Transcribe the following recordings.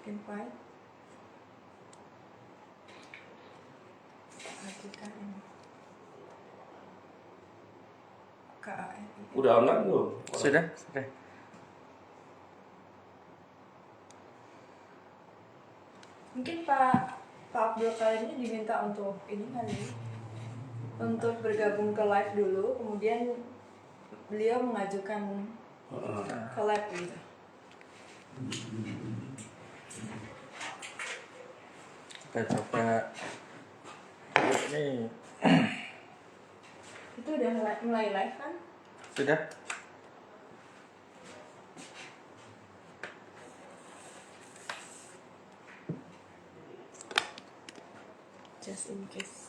invite. Ajukan ini. KAN. Udah online belum? Sudah. Mungkin Pak Abdul kali ini diminta untuk ini kali, untuk bergabung ke live dulu, kemudian beliau mengajukan collab gitu. Kita coba. Ini Itu udah mulai live kan? sudah. Just in case.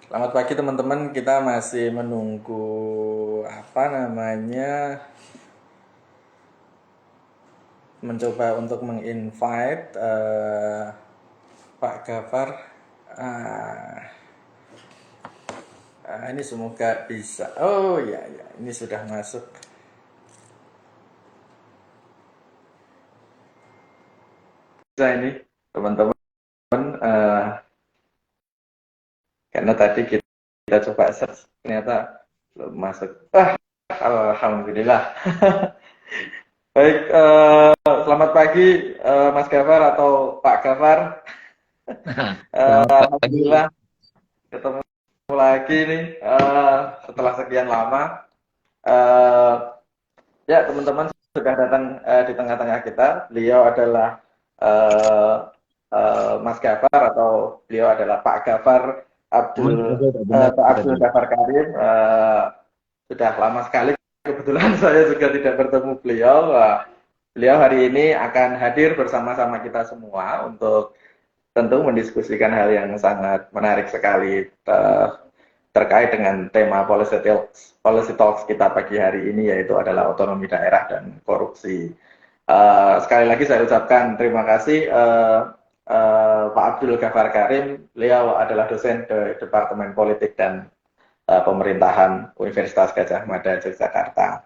Selamat pagi teman-teman, kita masih menunggu mencoba untuk menginvite Pak Gafar. Ini semoga bisa. Oh ya, ini sudah masuk. Bisa ini teman-teman. Karena tadi kita coba search, ternyata belum masuk. Alhamdulillah. Baik, selamat pagi Mas Gafar atau Pak Gafar. Alhamdulillah ketemu lagi nih setelah sekian lama. Ya teman-teman sudah datang di tengah-tengah kita. Beliau adalah Mas Gafar atau beliau adalah Pak Gafar Abdul Gafar Karim. Sudah lama sekali kebetulan saya juga tidak bertemu beliau. Beliau hari ini akan hadir bersama-sama kita semua untuk tentu mendiskusikan hal yang sangat menarik sekali terkait dengan tema policy talks kita pagi hari ini, yaitu adalah otonomi daerah dan korupsi. Sekali lagi saya ucapkan terima kasih Pak Abdul Gafar Karim. Beliau adalah dosen di Departemen Politik dan Pemerintahan Universitas Gadjah Mada Yogyakarta.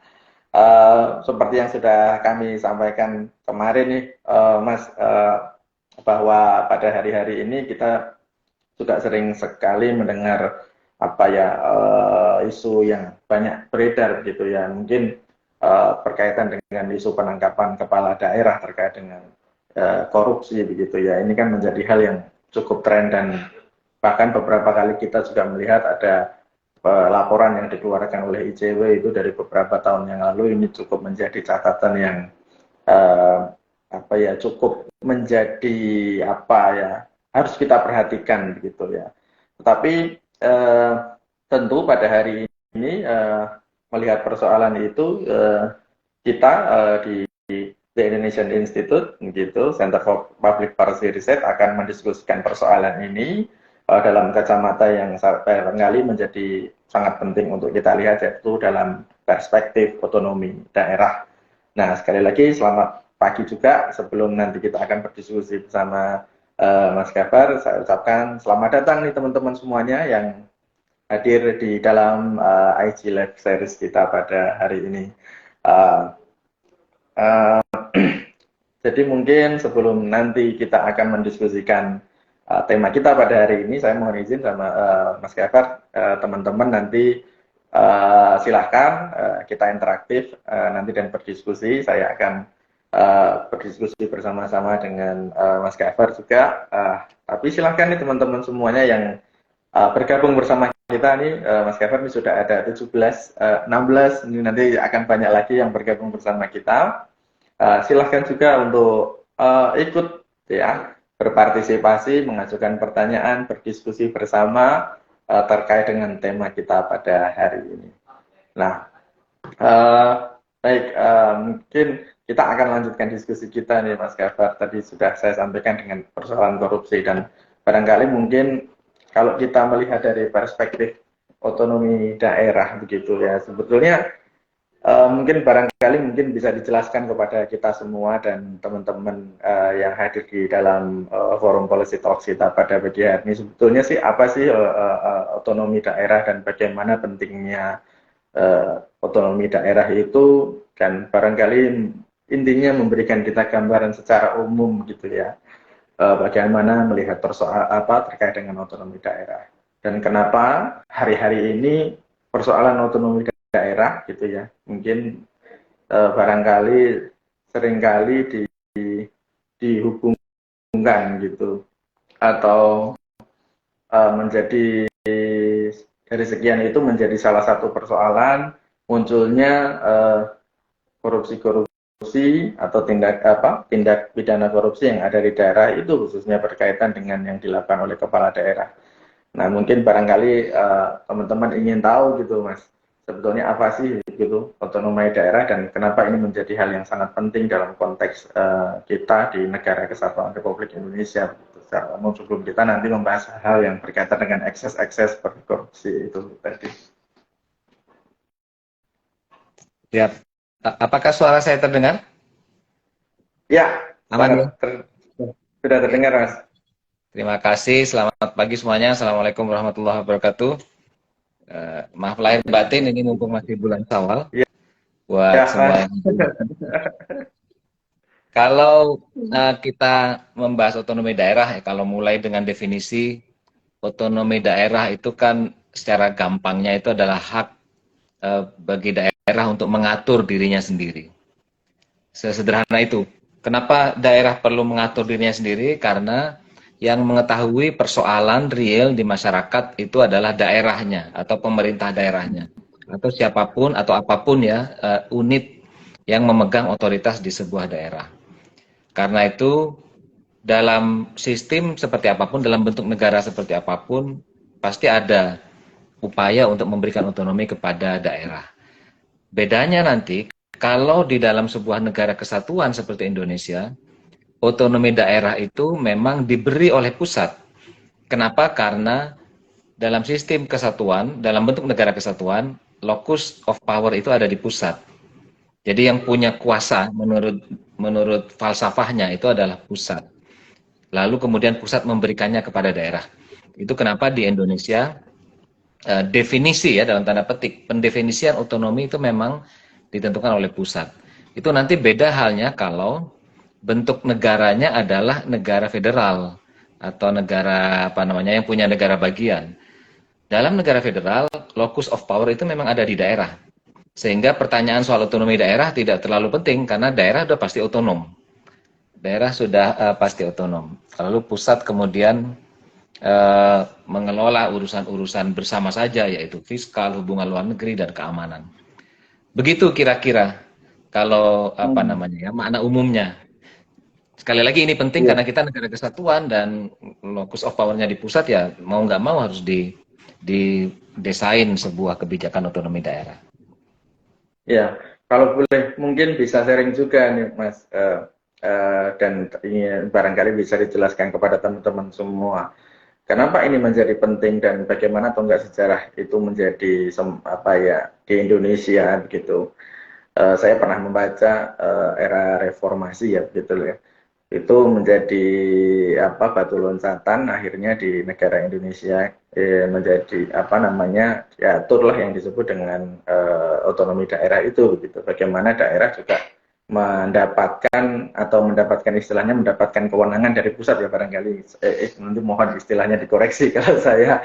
Seperti yang sudah kami sampaikan kemarin nih, Mas, bahwa pada hari-hari ini kita juga sering sekali mendengar isu yang banyak beredar gitu ya, mungkin berkaitan dengan isu penangkapan kepala daerah terkait dengan korupsi begitu ya. Ini kan menjadi hal yang cukup tren dan bahkan beberapa kali kita juga melihat ada laporan yang dikeluarkan oleh ICW itu dari beberapa tahun yang lalu. Ini cukup menjadi catatan yang cukup menjadi harus kita perhatikan begitu ya. Tetapi tentu pada hari ini melihat persoalan itu kita di The Indonesian Institute, gitu, Center for Public Policy Research akan mendiskusikan persoalan ini dalam kacamata yang barangkali menjadi sangat penting untuk kita lihat, yaitu dalam perspektif otonomi daerah. Nah, sekali lagi selamat pagi juga. Sebelum nanti kita akan berdiskusi bersama Mas Gafar, saya ucapkan selamat datang nih teman-teman semuanya yang hadir di dalam IG Live Series kita pada hari ini. Jadi mungkin sebelum nanti kita akan mendiskusikan tema kita pada hari ini, saya mohon izin sama Mas Gafar, teman-teman nanti silahkan kita interaktif nanti dan berdiskusi. Saya akan berdiskusi bersama-sama dengan Mas Gafar juga. Tapi silahkan nih teman-teman semuanya yang bergabung bersama kita nih, Mas Gafar ini sudah ada 17, 16, ini nanti akan banyak lagi yang bergabung bersama kita. Silahkan juga untuk ikut ya, berpartisipasi, mengajukan pertanyaan, berdiskusi bersama terkait dengan tema kita pada hari ini. Nah, baik, mungkin kita akan lanjutkan diskusi kita nih Mas Gafar. Tadi sudah saya sampaikan dengan persoalan korupsi, dan barangkali mungkin kalau kita melihat dari perspektif otonomi daerah begitu ya, sebetulnya mungkin barangkali bisa dijelaskan kepada kita semua dan teman-teman yang hadir di dalam forum Policy Talks kita pada pagi hari ini, sebetulnya sih apa sih otonomi daerah dan bagaimana pentingnya otonomi daerah itu, dan barangkali intinya memberikan kita gambaran secara umum gitu ya, bagaimana melihat persoalan apa terkait dengan otonomi daerah dan kenapa hari-hari ini persoalan otonomi daerah gitu ya, mungkin barangkali seringkali dihubungkan gitu, atau menjadi dari sekian itu menjadi salah satu persoalan munculnya korupsi atau tindak pidana korupsi yang ada di daerah itu, khususnya berkaitan dengan yang dilakukan oleh kepala daerah. Nah, mungkin barangkali teman-teman ingin tahu gitu Mas, sebetulnya apa sih gitu otonomi daerah dan kenapa ini menjadi hal yang sangat penting dalam konteks kita di Negara Kesatuan Republik Indonesia. Secara umum, sebelum kita nanti membahas hal yang berkaitan dengan ekses-ekses korupsi itu tadi. Ya, apakah suara saya terdengar? Ya, aman. Sudah terdengar Mas. Terima kasih, selamat pagi semuanya. Assalamualaikum warahmatullahi wabarakatuh. Maaf lahir batin, ini mumpung masih bulan Syawal. Ya. Buat ya, semua yang kalau kita membahas otonomi daerah, ya, kalau mulai dengan definisi otonomi daerah itu kan secara gampangnya itu adalah hak bagi daerah untuk mengatur dirinya sendiri. Sesederhana itu. Kenapa daerah perlu mengatur dirinya sendiri? Karena yang mengetahui persoalan real di masyarakat itu adalah daerahnya atau pemerintah daerahnya atau siapapun atau apapun ya unit yang memegang otoritas di sebuah daerah. Karena itu dalam sistem seperti apapun, dalam bentuk negara seperti apapun, pasti ada upaya untuk memberikan otonomi kepada daerah. Bedanya nanti kalau di dalam sebuah negara kesatuan seperti Indonesia, otonomi daerah itu memang diberi oleh pusat. Kenapa? Karena dalam sistem kesatuan, dalam bentuk negara kesatuan, locus of power itu ada di pusat. Jadi yang punya kuasa menurut falsafahnya itu adalah pusat. Lalu kemudian pusat memberikannya kepada daerah. Itu kenapa di Indonesia definisi ya dalam tanda petik pendefinisian otonomi itu memang ditentukan oleh pusat. Itu nanti beda halnya kalau bentuk negaranya adalah negara federal atau negara yang punya negara bagian. Dalam negara federal, locus of power itu memang ada di daerah. Sehingga pertanyaan soal otonomi daerah tidak terlalu penting karena daerah sudah pasti otonom. Daerah sudah pasti otonom. Lalu pusat kemudian mengelola urusan-urusan bersama saja, yaitu fiskal, hubungan luar negeri, dan keamanan. Begitu kira-kira kalau makna umumnya. Sekali lagi ini penting karena kita negara kesatuan dan locus of power-nya di pusat, ya mau nggak mau harus didesain sebuah kebijakan otonomi daerah. Ya, Kalau boleh, mungkin bisa sharing juga nih, Mas. Dan ini barangkali bisa dijelaskan kepada teman-teman semua. Kenapa ini menjadi penting dan bagaimana tonggak sejarah itu menjadi apa ya di Indonesia begitu. Saya pernah membaca era reformasi ya begitu ya. Itu menjadi apa batu loncatan akhirnya di negara Indonesia menjadi apa namanya ya turlah yang disebut dengan otonomi daerah itu begitu. Bagaimana daerah juga mendapatkan istilahnya mendapatkan kewenangan dari pusat ya barangkali nanti mohon istilahnya dikoreksi kalau saya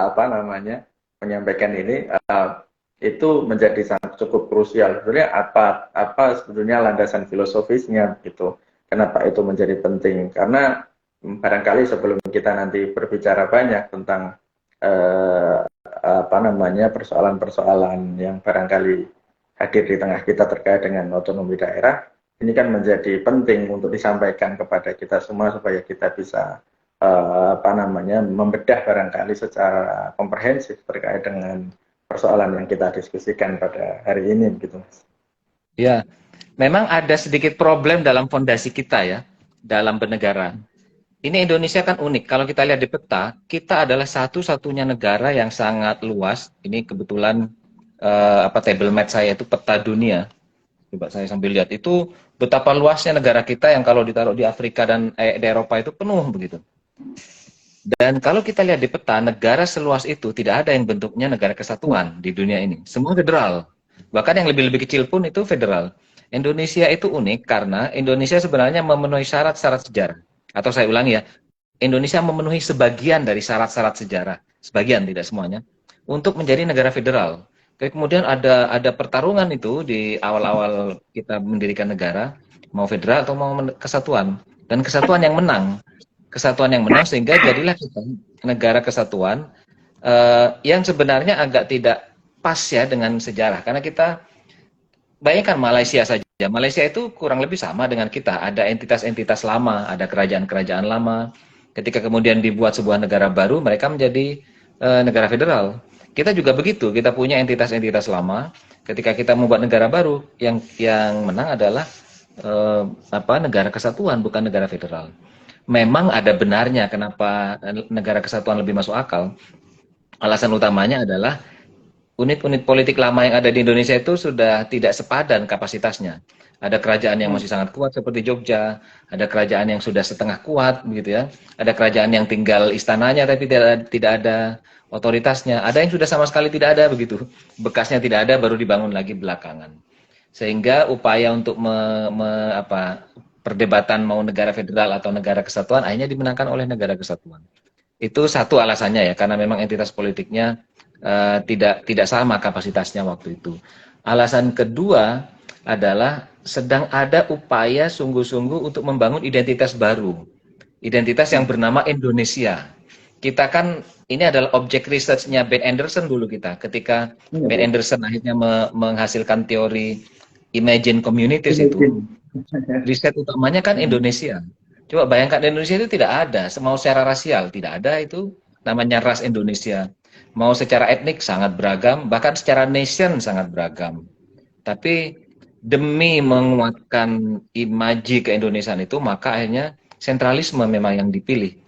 apa namanya menyampaikan ini itu menjadi sangat cukup krusial. Sebenarnya apa sebetulnya landasan filosofisnya gitu. Kenapa itu menjadi penting? Karena barangkali sebelum kita nanti berbicara banyak tentang apa namanya persoalan-persoalan yang barangkali hadir di tengah kita terkait dengan otonomi daerah, ini kan menjadi penting untuk disampaikan kepada kita semua supaya kita bisa apa namanya membedah barangkali secara komprehensif terkait dengan persoalan yang kita diskusikan pada hari ini begitu Mas. Ya, memang ada sedikit problem dalam fondasi kita ya, dalam bernegara. Ini Indonesia kan unik. Kalau kita lihat di peta, kita adalah satu-satunya negara yang sangat luas. Ini kebetulan table map saya itu peta dunia. Coba saya sambil lihat itu betapa luasnya negara kita yang kalau ditaruh di Afrika dan di Eropa itu penuh begitu. Dan kalau kita lihat di peta, negara seluas itu tidak ada yang bentuknya negara kesatuan di dunia ini. Semua federal. Bahkan yang lebih-lebih kecil pun itu federal. Indonesia itu unik karena Indonesia sebenarnya memenuhi syarat-syarat sejarah. Atau saya ulangi ya, Indonesia memenuhi sebagian dari syarat-syarat sejarah. Sebagian, tidak semuanya. Untuk menjadi negara federal. Kemudian ada pertarungan itu di awal-awal kita mendirikan negara. Mau federal atau mau kesatuan. Dan kesatuan yang menang. Kesatuan yang menang sehingga jadilah kita negara kesatuan yang sebenarnya agak tidak pas ya dengan sejarah karena kita bayangkan Malaysia saja. Malaysia itu kurang lebih sama dengan kita, ada entitas-entitas lama, ada kerajaan-kerajaan lama. Ketika kemudian dibuat sebuah negara baru, mereka menjadi negara federal. Kita juga begitu, kita punya entitas-entitas lama. Ketika kita membuat negara baru, yang menang adalah negara kesatuan, bukan negara federal. Memang ada benarnya kenapa negara kesatuan lebih masuk akal. Alasan utamanya adalah unit-unit politik lama yang ada di Indonesia itu sudah tidak sepadan kapasitasnya. Ada kerajaan yang masih sangat kuat seperti Jogja, ada kerajaan yang sudah setengah kuat begitu ya. Ada kerajaan yang tinggal istananya tapi tidak ada otoritasnya. Ada yang sudah sama sekali tidak ada begitu. Bekasnya tidak ada baru dibangun lagi belakangan. Sehingga upaya untuk perdebatan mau negara federal atau negara kesatuan akhirnya dimenangkan oleh negara kesatuan. Itu satu alasannya ya, karena memang entitas politiknya tidak sama kapasitasnya waktu itu. Alasan kedua adalah sedang ada upaya sungguh-sungguh untuk membangun identitas baru. Identitas yang bernama Indonesia. Kita kan, ini adalah objek research-nya Ben Anderson dulu kita. Ketika Ben Anderson akhirnya menghasilkan teori Imagine Communities itu. Riset utamanya kan Indonesia. Coba bayangkan Indonesia itu tidak ada, mau secara rasial tidak ada itu namanya ras Indonesia. Mau secara etnik sangat beragam, bahkan secara nation sangat beragam. Tapi demi menguatkan imaji keindonesiaan itu, maka akhirnya sentralisme memang yang dipilih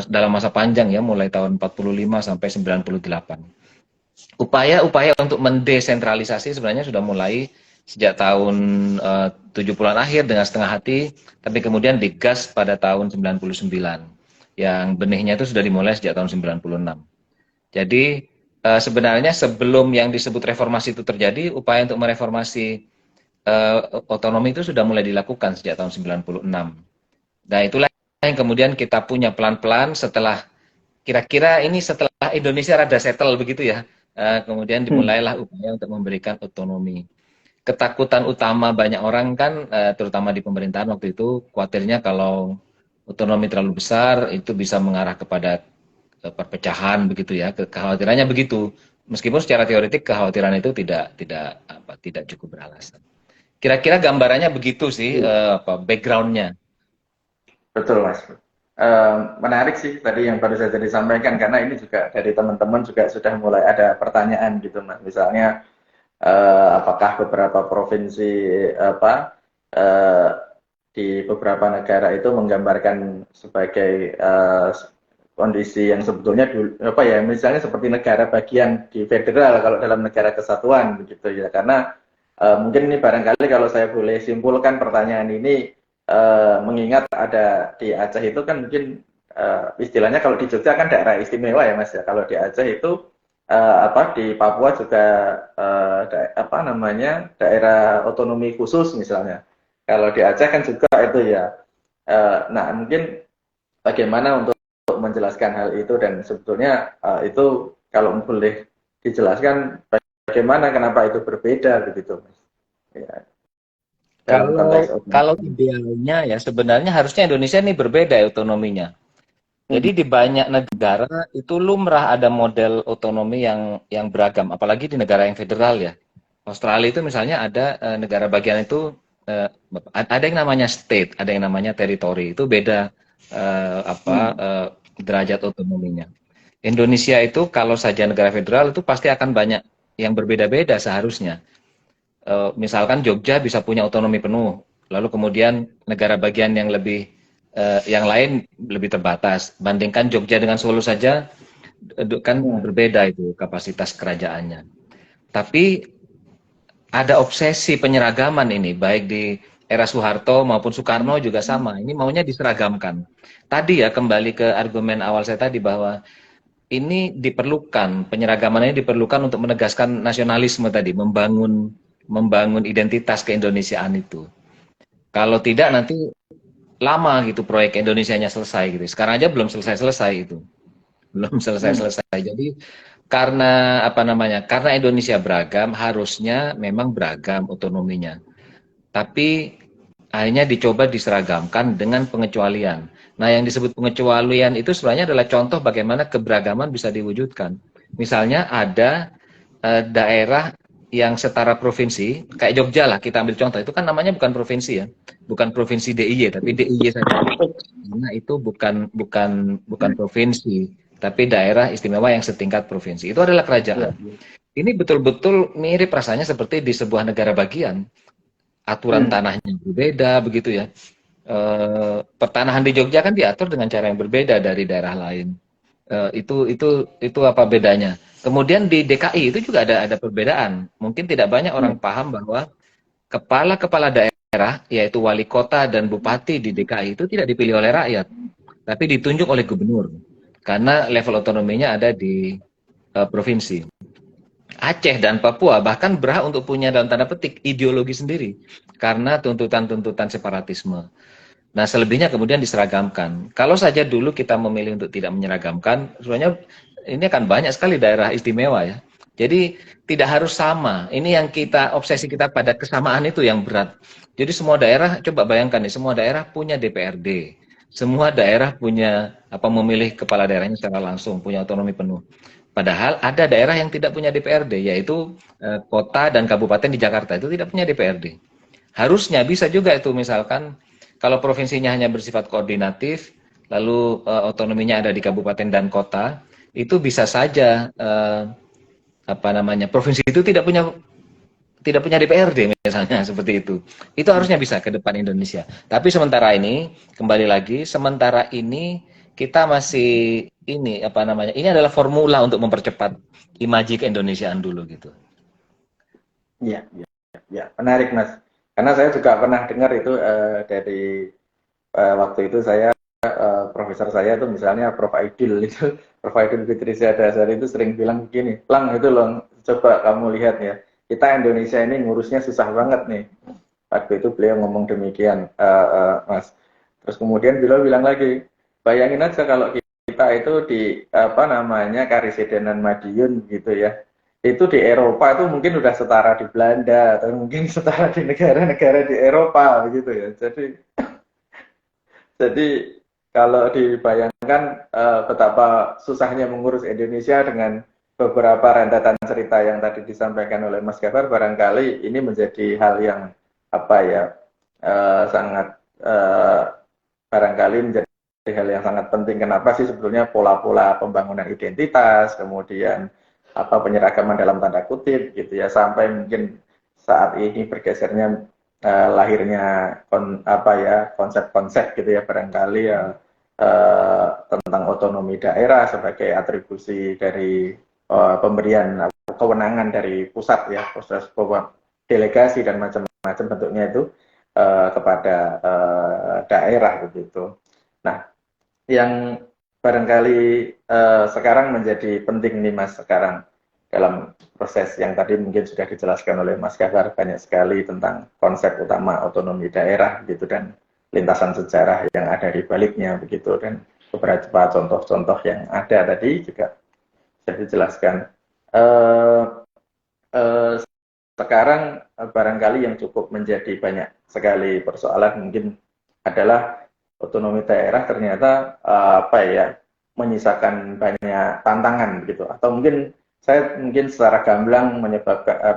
dalam masa panjang ya, mulai tahun 45 sampai 98. Upaya-upaya untuk mendesentralisasi sebenarnya sudah mulai sejak tahun 70-an akhir dengan setengah hati, tapi kemudian digas pada tahun 99. Yang benihnya itu sudah dimulai sejak tahun 96. Jadi sebenarnya sebelum yang disebut reformasi itu terjadi, upaya untuk mereformasi otonomi itu sudah mulai dilakukan sejak tahun 96. Nah itulah yang kemudian kita punya pelan-pelan setelah kira-kira ini setelah Indonesia rada settle begitu ya, kemudian dimulailah upaya untuk memberikan otonomi. Ketakutan utama banyak orang kan, terutama di pemerintahan waktu itu, khawatirnya kalau otonomi terlalu besar itu bisa mengarah kepada perpecahan begitu ya, kekhawatirannya begitu. Meskipun secara teoretik kekhawatiran itu tidak cukup beralasan. Kira-kira gambarannya begitu sih, backgroundnya. Betul Mas. Menarik sih tadi yang baru saja disampaikan karena ini juga dari teman-teman juga sudah mulai ada pertanyaan gitu Mas. Misalnya apakah beberapa provinsi apa eh, di beberapa negara itu menggambarkan sebagai kondisi yang sebetulnya dulu, apa ya, misalnya seperti negara bagian di federal kalau dalam negara kesatuan begitu ya, karena mungkin ini barangkali kalau saya boleh simpulkan pertanyaan ini, mengingat ada di Aceh itu kan mungkin istilahnya kalau di Jogja kan daerah istimewa ya Mas ya, kalau di Aceh itu apa di Papua juga apa namanya daerah otonomi khusus misalnya. Kalau di Aceh kan juga itu ya. Nah mungkin bagaimana untuk menjelaskan hal itu, dan sebetulnya itu kalau boleh dijelaskan bagaimana kenapa itu berbeda begitu Mas. Ya, dalam konteks Kalau otonomi. idealnya ya sebenarnya harusnya Indonesia ini berbeda ya otonominya. Hmm. Jadi di banyak negara itu lumrah ada model otonomi yang beragam, apalagi di negara yang federal ya. Australia itu misalnya ada negara bagian itu ada yang namanya state, ada yang namanya territory. Itu beda Hmm. derajat otonominya. Indonesia itu kalau saja negara federal itu pasti akan banyak yang berbeda-beda seharusnya. Misalkan Jogja bisa punya otonomi penuh, lalu kemudian negara bagian yang lain lebih terbatas. Bandingkan Jogja dengan Solo saja kan Hmm. berbeda itu kapasitas kerajaannya. Tapi ada obsesi penyeragaman ini, baik di era Soeharto maupun Soekarno juga sama. Ini maunya diseragamkan. Tadi ya kembali ke argumen awal saya tadi bahwa ini diperlukan, penyeragaman ini diperlukan untuk menegaskan nasionalisme tadi, membangun identitas keindonesiaan itu. Kalau tidak nanti lama gitu proyek Indonesianya selesai gitu. Sekarang aja belum selesai-selesai itu. Belum Hmm. selesai-selesai. Jadi karena apa namanya? Karena Indonesia beragam, harusnya memang beragam otonominya. Tapi akhirnya dicoba diseragamkan dengan pengecualian. Nah, yang disebut pengecualian itu sebenarnya adalah contoh bagaimana keberagaman bisa diwujudkan. Misalnya ada daerah yang setara provinsi, kayak Jogja lah kita ambil contoh, itu kan namanya bukan provinsi ya, bukan provinsi DIY, tapi DIY saja. Karena itu bukan provinsi, tapi daerah istimewa yang setingkat provinsi. Itu adalah Ya. kerajaan. Ini betul-betul mirip rasanya seperti di sebuah negara bagian. Aturan Hmm. tanahnya berbeda begitu ya. Pertanahan di Jogja kan diatur dengan cara yang berbeda dari daerah lain. Itu apa bedanya? Kemudian di DKI itu juga ada perbedaan. Mungkin tidak banyak Hmm. orang paham bahwa kepala-kepala daerah, yaitu wali kota dan bupati di DKI itu tidak dipilih oleh rakyat, tapi ditunjuk oleh gubernur. Karena level otonominya ada di provinsi. Aceh dan Papua bahkan berhak untuk punya dalam tanda petik ideologi sendiri karena tuntutan-tuntutan separatisme. Nah, selebihnya kemudian diseragamkan. Kalau saja dulu kita memilih untuk tidak menyeragamkan, sebenarnya ini akan banyak sekali daerah istimewa ya. Jadi tidak harus sama. Ini yang kita obsesi kita pada kesamaan itu yang berat. Jadi semua daerah, coba bayangkan nih, semua daerah punya DPRD. Semua daerah punya memilih kepala daerahnya secara langsung, punya otonomi penuh. Padahal ada daerah yang tidak punya DPRD, yaitu kota dan kabupaten di Jakarta itu tidak punya DPRD. Harusnya bisa juga itu misalkan kalau provinsinya hanya bersifat koordinatif, lalu otonominya ada di kabupaten dan kota, itu bisa saja provinsi itu tidak punya DPRD misalnya seperti itu. Itu harusnya bisa ke depan Indonesia. Tapi sementara ini kembali lagi, sementara ini kita masih ini adalah formula untuk mempercepat imaji keindonesiaan dulu gitu. Iya, iya, ya, menarik Mas. Karena saya juga pernah dengar itu dari waktu itu saya profesor saya itu misalnya Prof Aidil itu Prof Aidil Fitrizia Dasar itu sering bilang begini, Lang itu loh, coba kamu lihat ya, kita Indonesia ini ngurusnya susah banget nih. Waktu itu beliau ngomong demikian, Mas. Terus kemudian beliau bilang lagi, bayangin aja kalau kita itu di apa namanya Karisidenan Madiun gitu ya, itu di Eropa itu mungkin udah setara di Belanda atau mungkin setara di negara-negara di Eropa begitu ya. Jadi kalau dibayangkan betapa susahnya mengurus Indonesia dengan beberapa rentetan cerita yang tadi disampaikan oleh Mas Gafar, barangkali ini menjadi hal yang apa ya sangat barangkali menjadi hal yang sangat penting. Kenapa sih sebetulnya pola-pola pembangunan identitas, kemudian apa penyeragaman dalam tanda kutip gitu ya, sampai mungkin saat ini bergesernya lahirnya konsep-konsep gitu ya barangkali ya tentang otonomi daerah sebagai atribusi dari pemberian kewenangan dari pusat ya, proses delegasi dan macam-macam bentuknya itu kepada daerah begitu. Nah, yang barangkali sekarang menjadi penting nih Mas sekarang dalam proses yang tadi mungkin sudah dijelaskan oleh Mas Gafar banyak sekali tentang konsep utama otonomi daerah gitu dan lintasan sejarah yang ada di baliknya begitu, dan beberapa contoh-contoh yang ada tadi juga sudah dijelaskan. Sekarang barangkali yang cukup menjadi banyak sekali persoalan mungkin adalah otonomi daerah ternyata menyisakan banyak tantangan begitu, atau mungkin saya mungkin secara gamblang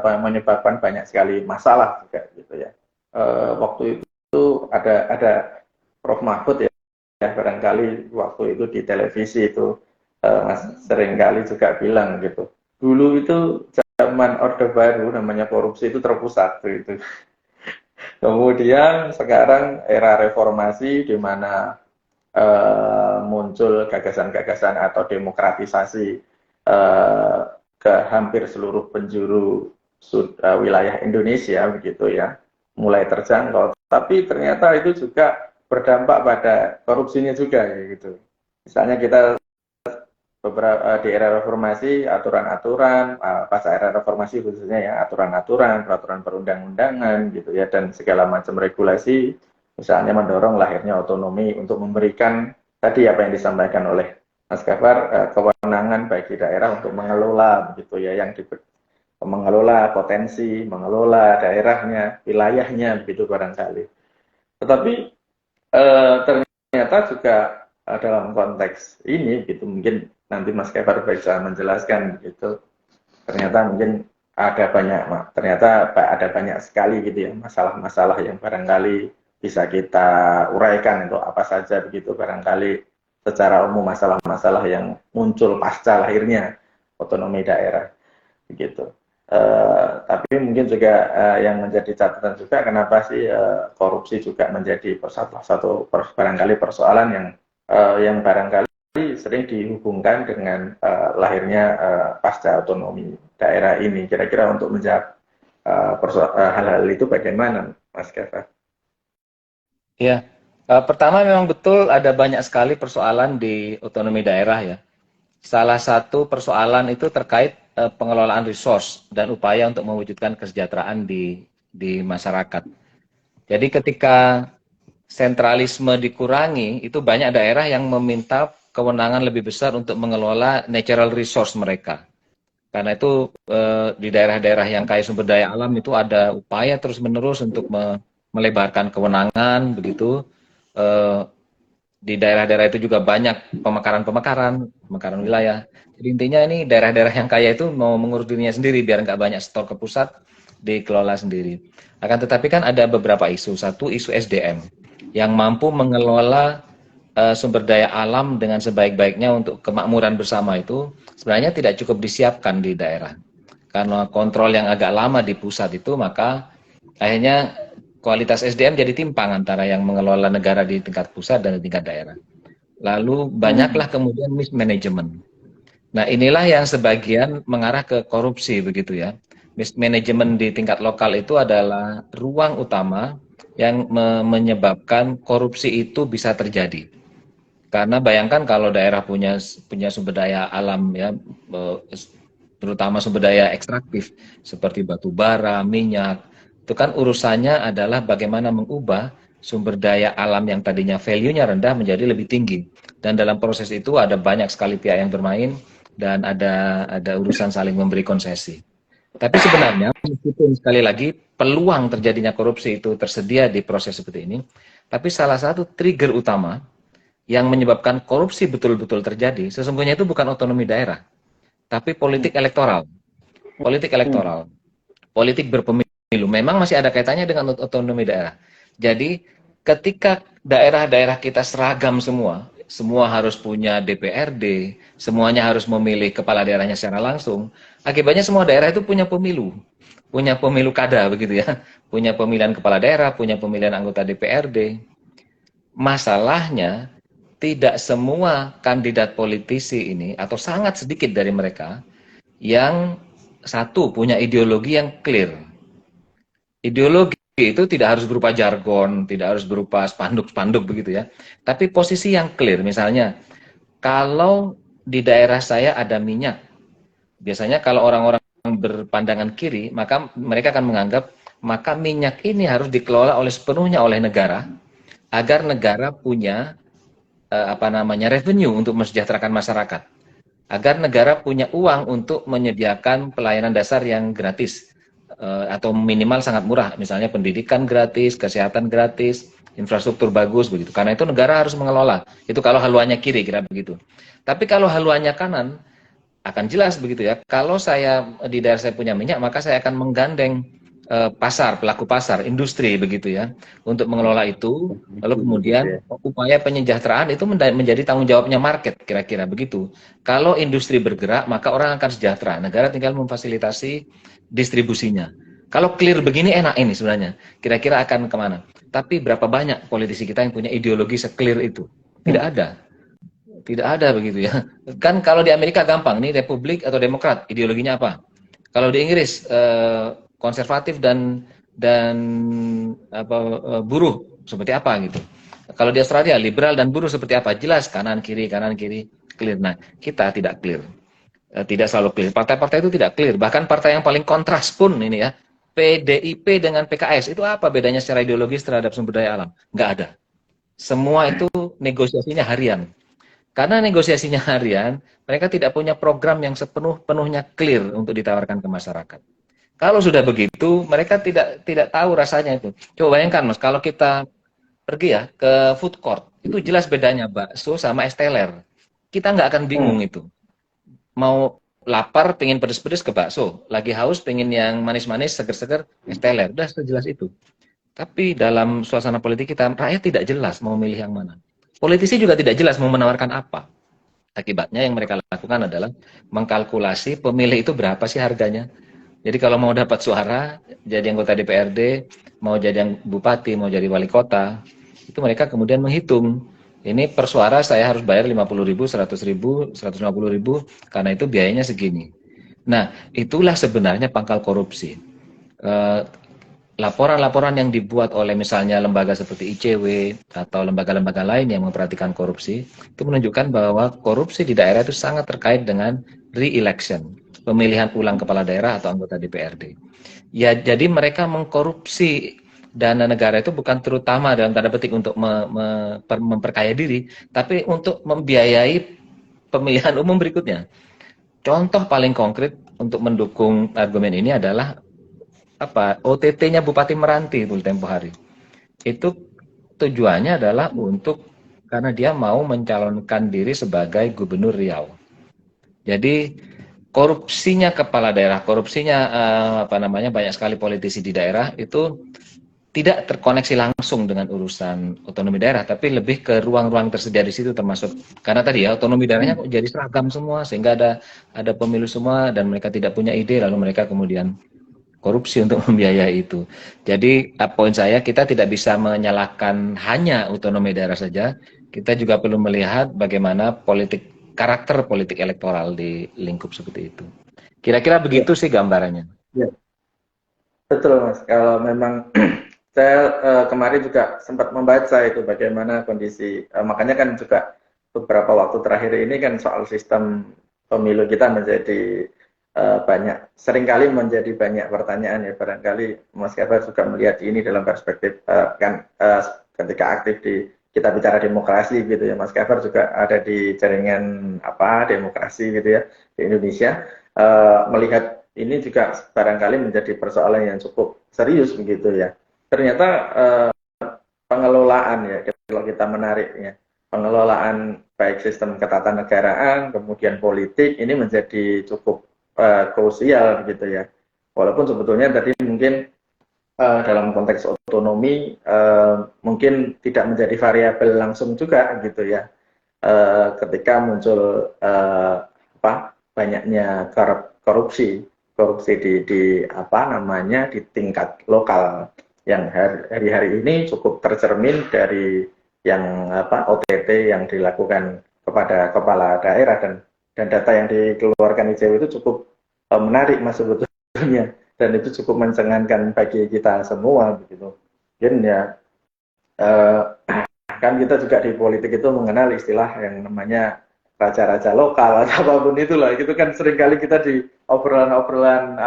menyebabkan banyak sekali masalah juga gitu ya. Waktu itu ada Prof Mahfud ya, barangkali waktu itu di televisi itu Mas seringkali juga bilang gitu. Dulu itu zaman Orde Baru namanya korupsi itu terpusat gitu. Kemudian sekarang era reformasi di mana muncul gagasan-gagasan atau demokratisasi ke hampir seluruh penjuru wilayah Indonesia begitu ya, mulai terjangkau. Tapi ternyata itu juga berdampak pada korupsinya juga gitu. Misalnya kita beberapa di era reformasi aturan-aturan pas era reformasi khususnya ya, aturan-aturan, peraturan perundang-undangan gitu ya, dan segala macam regulasi misalnya mendorong lahirnya otonomi untuk memberikan tadi apa yang disampaikan oleh Mas Gafar, kewenangan bagi daerah untuk mengelola begitu ya, yang mengelola potensi, mengelola daerahnya, wilayahnya begitu barangkali. Tetapi ternyata juga dalam konteks ini gitu, mungkin nanti Mas Gafar bisa menjelaskan gitu, ternyata mungkin ternyata ada banyak sekali gitu ya masalah-masalah yang barangkali bisa kita uraikan untuk apa saja begitu barangkali secara umum, masalah-masalah yang muncul pasca lahirnya otonomi daerah begitu. Tapi mungkin juga yang menjadi catatan juga kenapa sih korupsi juga menjadi salah satu barangkali persoalan yang barangkali sering dihubungkan dengan lahirnya pasca otonomi daerah ini. Kira-kira untuk menjawab hal-hal itu bagaimana, Mas Gafar? Ya, pertama memang betul ada banyak sekali persoalan di otonomi daerah ya. Salah satu persoalan itu terkait pengelolaan resource dan upaya untuk mewujudkan kesejahteraan di masyarakat. Jadi ketika sentralisme dikurangi, itu banyak daerah yang meminta kewenangan lebih besar untuk mengelola natural resource mereka. Karena itu di daerah-daerah yang kaya sumber daya alam itu ada upaya terus-menerus untuk melebarkan kewenangan, begitu. Di daerah-daerah itu juga banyak pemekaran wilayah. Jadi intinya ini daerah-daerah yang kaya itu mau mengurus dirinya sendiri biar nggak banyak setor ke pusat, dikelola sendiri. Akan tetapi kan ada beberapa isu. Satu, isu SDM yang mampu mengelola sumber daya alam dengan sebaik-baiknya untuk kemakmuran bersama itu sebenarnya tidak cukup disiapkan di daerah. Karena kontrol yang agak lama di pusat itu, maka akhirnya kualitas SDM jadi timpang antara yang mengelola negara di tingkat pusat dan di tingkat daerah. Lalu banyaklah kemudian mismanagement. Nah, inilah yang sebagian mengarah ke korupsi begitu ya. Mismanagement di tingkat lokal itu adalah ruang utama yang menyebabkan korupsi itu bisa terjadi. Karena bayangkan kalau daerah punya sumber daya alam ya, terutama sumber daya ekstraktif seperti batu bara, minyak, itu kan urusannya adalah bagaimana mengubah sumber daya alam yang tadinya value-nya rendah menjadi lebih tinggi. Dan dalam proses itu ada banyak sekali pihak yang bermain dan ada urusan saling memberi konsesi. Tapi sebenarnya meskipun sekali lagi peluang terjadinya korupsi itu tersedia di proses seperti ini, tapi salah satu trigger utama yang menyebabkan korupsi betul-betul terjadi sesungguhnya itu bukan otonomi daerah, tapi politik elektoral. Politik berpemilu memang masih ada kaitannya dengan otonomi daerah. Jadi ketika daerah-daerah kita seragam semua, semua harus punya DPRD, semuanya harus memilih kepala daerahnya secara langsung. Akibatnya semua daerah itu punya pemilu kada begitu ya, punya pemilihan kepala daerah, punya pemilihan anggota DPRD. Masalahnya tidak semua kandidat politisi ini atau sangat sedikit dari mereka yang satu punya ideologi yang clear. Ideologi itu tidak harus berupa jargon, tidak harus berupa spanduk-spanduk begitu ya. Tapi posisi yang clear, misalnya kalau di daerah saya ada minyak, biasanya kalau orang-orang berpandangan kiri, maka mereka akan menganggap maka minyak ini harus dikelola oleh sepenuhnya oleh negara agar negara punya revenue untuk mensejahterakan masyarakat, agar negara punya uang untuk menyediakan pelayanan dasar yang gratis atau minimal sangat murah, misalnya pendidikan gratis, kesehatan gratis, infrastruktur bagus begitu. Karena itu negara harus mengelola. Itu kalau haluannya kiri kira begitu. Tapi kalau haluannya kanan akan jelas begitu ya. Kalau saya di daerah saya punya minyak, maka saya akan menggandeng pasar, pelaku pasar, industri begitu ya, untuk mengelola itu. Lalu kemudian upaya penyejahteraan itu menjadi tanggung jawabnya market, kira-kira begitu. Kalau industri bergerak, maka orang akan sejahtera. Negara tinggal memfasilitasi distribusinya. Kalau clear begini enak ini sebenarnya. Kira-kira akan kemana? Tapi berapa banyak politisi kita yang punya ideologi se-clear itu? Tidak ada. Tidak ada begitu ya. Kan kalau di Amerika gampang, nih Republik atau Demokrat, ideologinya apa? Kalau di Inggris konservatif dan buruh seperti apa gitu. Kalau di Australia liberal dan buruh seperti apa? Jelas kanan kiri clear. Nah, kita tidak clear. Tidak selalu clear. Partai-partai itu tidak clear. Bahkan partai yang paling kontras pun ini ya, PDIP dengan PKS itu apa bedanya secara ideologis terhadap sumber daya alam? Nggak ada. Semua itu negosiasinya harian. Karena negosiasinya harian, mereka tidak punya program yang sepenuhnya clear untuk ditawarkan ke masyarakat. Kalau sudah begitu, mereka tidak tahu rasanya itu. Coba bayangkan Mas, kalau kita pergi ya ke food court, itu jelas bedanya bakso sama es teler. Kita nggak akan bingung itu. Mau lapar, pengen pedes-pedes ke bakso. Lagi haus, pengen yang manis-manis, seger-seger, es teler. Udah sejelas itu. Tapi dalam suasana politik kita, rakyat tidak jelas mau milih yang mana. Politisi juga tidak jelas mau menawarkan apa. Akibatnya yang mereka lakukan adalah mengkalkulasi pemilih itu berapa sih harganya. Jadi kalau mau dapat suara, jadi anggota DPRD, mau jadi bupati, mau jadi wali kota, itu mereka kemudian menghitung. Ini per suara saya harus bayar 50.000, 100.000, 150.000, karena itu biayanya segini. Nah, itulah sebenarnya pangkal korupsi. Laporan-laporan yang dibuat oleh misalnya lembaga seperti ICW atau lembaga-lembaga lain yang memperhatikan korupsi, itu menunjukkan bahwa korupsi di daerah itu sangat terkait dengan re-election, pemilihan ulang kepala daerah atau anggota DPRD. Ya, jadi mereka mengkorupsi dana negara itu bukan terutama dalam tanda petik untuk memperkaya diri, tapi untuk membiayai pemilihan umum berikutnya. Contoh paling konkret untuk mendukung argumen ini adalah OTT-nya Bupati Meranti itu tempo hari. Itu tujuannya adalah karena dia mau mencalonkan diri sebagai Gubernur Riau. Jadi korupsinya kepala daerah, korupsinya banyak sekali politisi di daerah itu tidak terkoneksi langsung dengan urusan otonomi daerah, tapi lebih ke ruang-ruang tersedia di situ, termasuk karena tadi ya otonomi daerahnya jadi seragam semua sehingga ada pemilu semua dan mereka tidak punya ide, lalu mereka kemudian korupsi untuk membiayai itu. Jadi poin saya, kita tidak bisa menyalahkan hanya otonomi daerah saja, kita juga perlu melihat bagaimana karakter politik elektoral di lingkup seperti itu. Kira-kira begitu sih gambarannya. Ya. Betul Mas, kalau memang saya kemarin juga sempat membaca itu bagaimana kondisi, makanya kan juga beberapa waktu terakhir ini kan soal sistem pemilu kita menjadi seringkali menjadi banyak pertanyaan ya. Barangkali Mas Gafar juga melihat ini dalam perspektif ketika aktif di kita bicara demokrasi gitu ya, Mas Gafar juga ada di jaringan demokrasi gitu ya di Indonesia, melihat ini juga barangkali menjadi persoalan yang cukup serius begitu ya. Ternyata pengelolaan ya, kalau kita menariknya, pengelolaan baik sistem ketatanegaraan kemudian politik ini menjadi cukup krusial gitu ya. Walaupun sebetulnya tadi mungkin dalam konteks otonomi mungkin tidak menjadi variabel langsung juga gitu ya. ketika muncul banyaknya korupsi di apa namanya di tingkat lokal yang hari-hari ini cukup tercermin dari yang OTT yang dilakukan kepada kepala daerah dan data yang dikeluarkan ICW itu cukup menarik Mas sebetulnya, dan itu cukup mencengangkan bagi kita semua begitu. Dan ya kan kita juga di politik itu mengenal istilah yang namanya raja-raja lokal atau apapun itulah, itu kan seringkali kita di obrolan-obrolan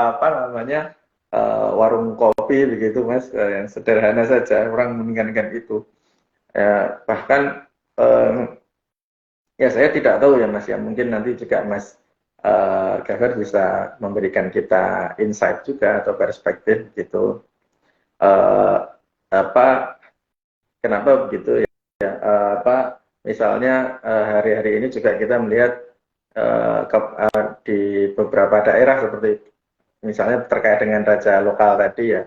warung kopi begitu Mas, yang sederhana saja orang menginginkan itu. Bahkan ya saya tidak tahu ya Mas ya, mungkin nanti juga Mas Gaffer bisa memberikan kita insight juga atau perspektif gitu, kenapa begitu ya, misalnya hari-hari ini juga kita melihat di beberapa daerah seperti misalnya terkait dengan raja lokal tadi ya,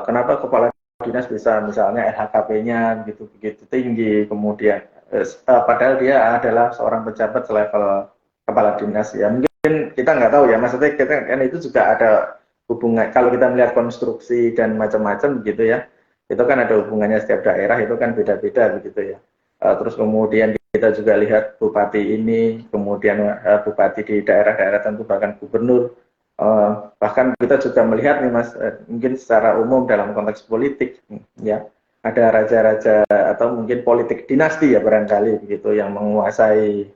kenapa kepala dinas bisa misalnya LHKP-nya begitu tinggi, kemudian padahal dia adalah seorang pejabat selevel kepala dinas ya. Mungkin kita nggak tahu ya, maksudnya kita kan itu juga ada hubungan, kalau kita melihat konstruksi dan macam-macam gitu ya, itu kan ada hubungannya, setiap daerah itu kan beda-beda begitu ya. Terus kemudian kita juga lihat bupati ini, kemudian bupati di daerah-daerah tentu, bahkan gubernur, bahkan kita juga melihat nih Mas, mungkin secara umum dalam konteks politik ya, ada raja-raja atau mungkin politik dinasti ya barangkali begitu yang menguasai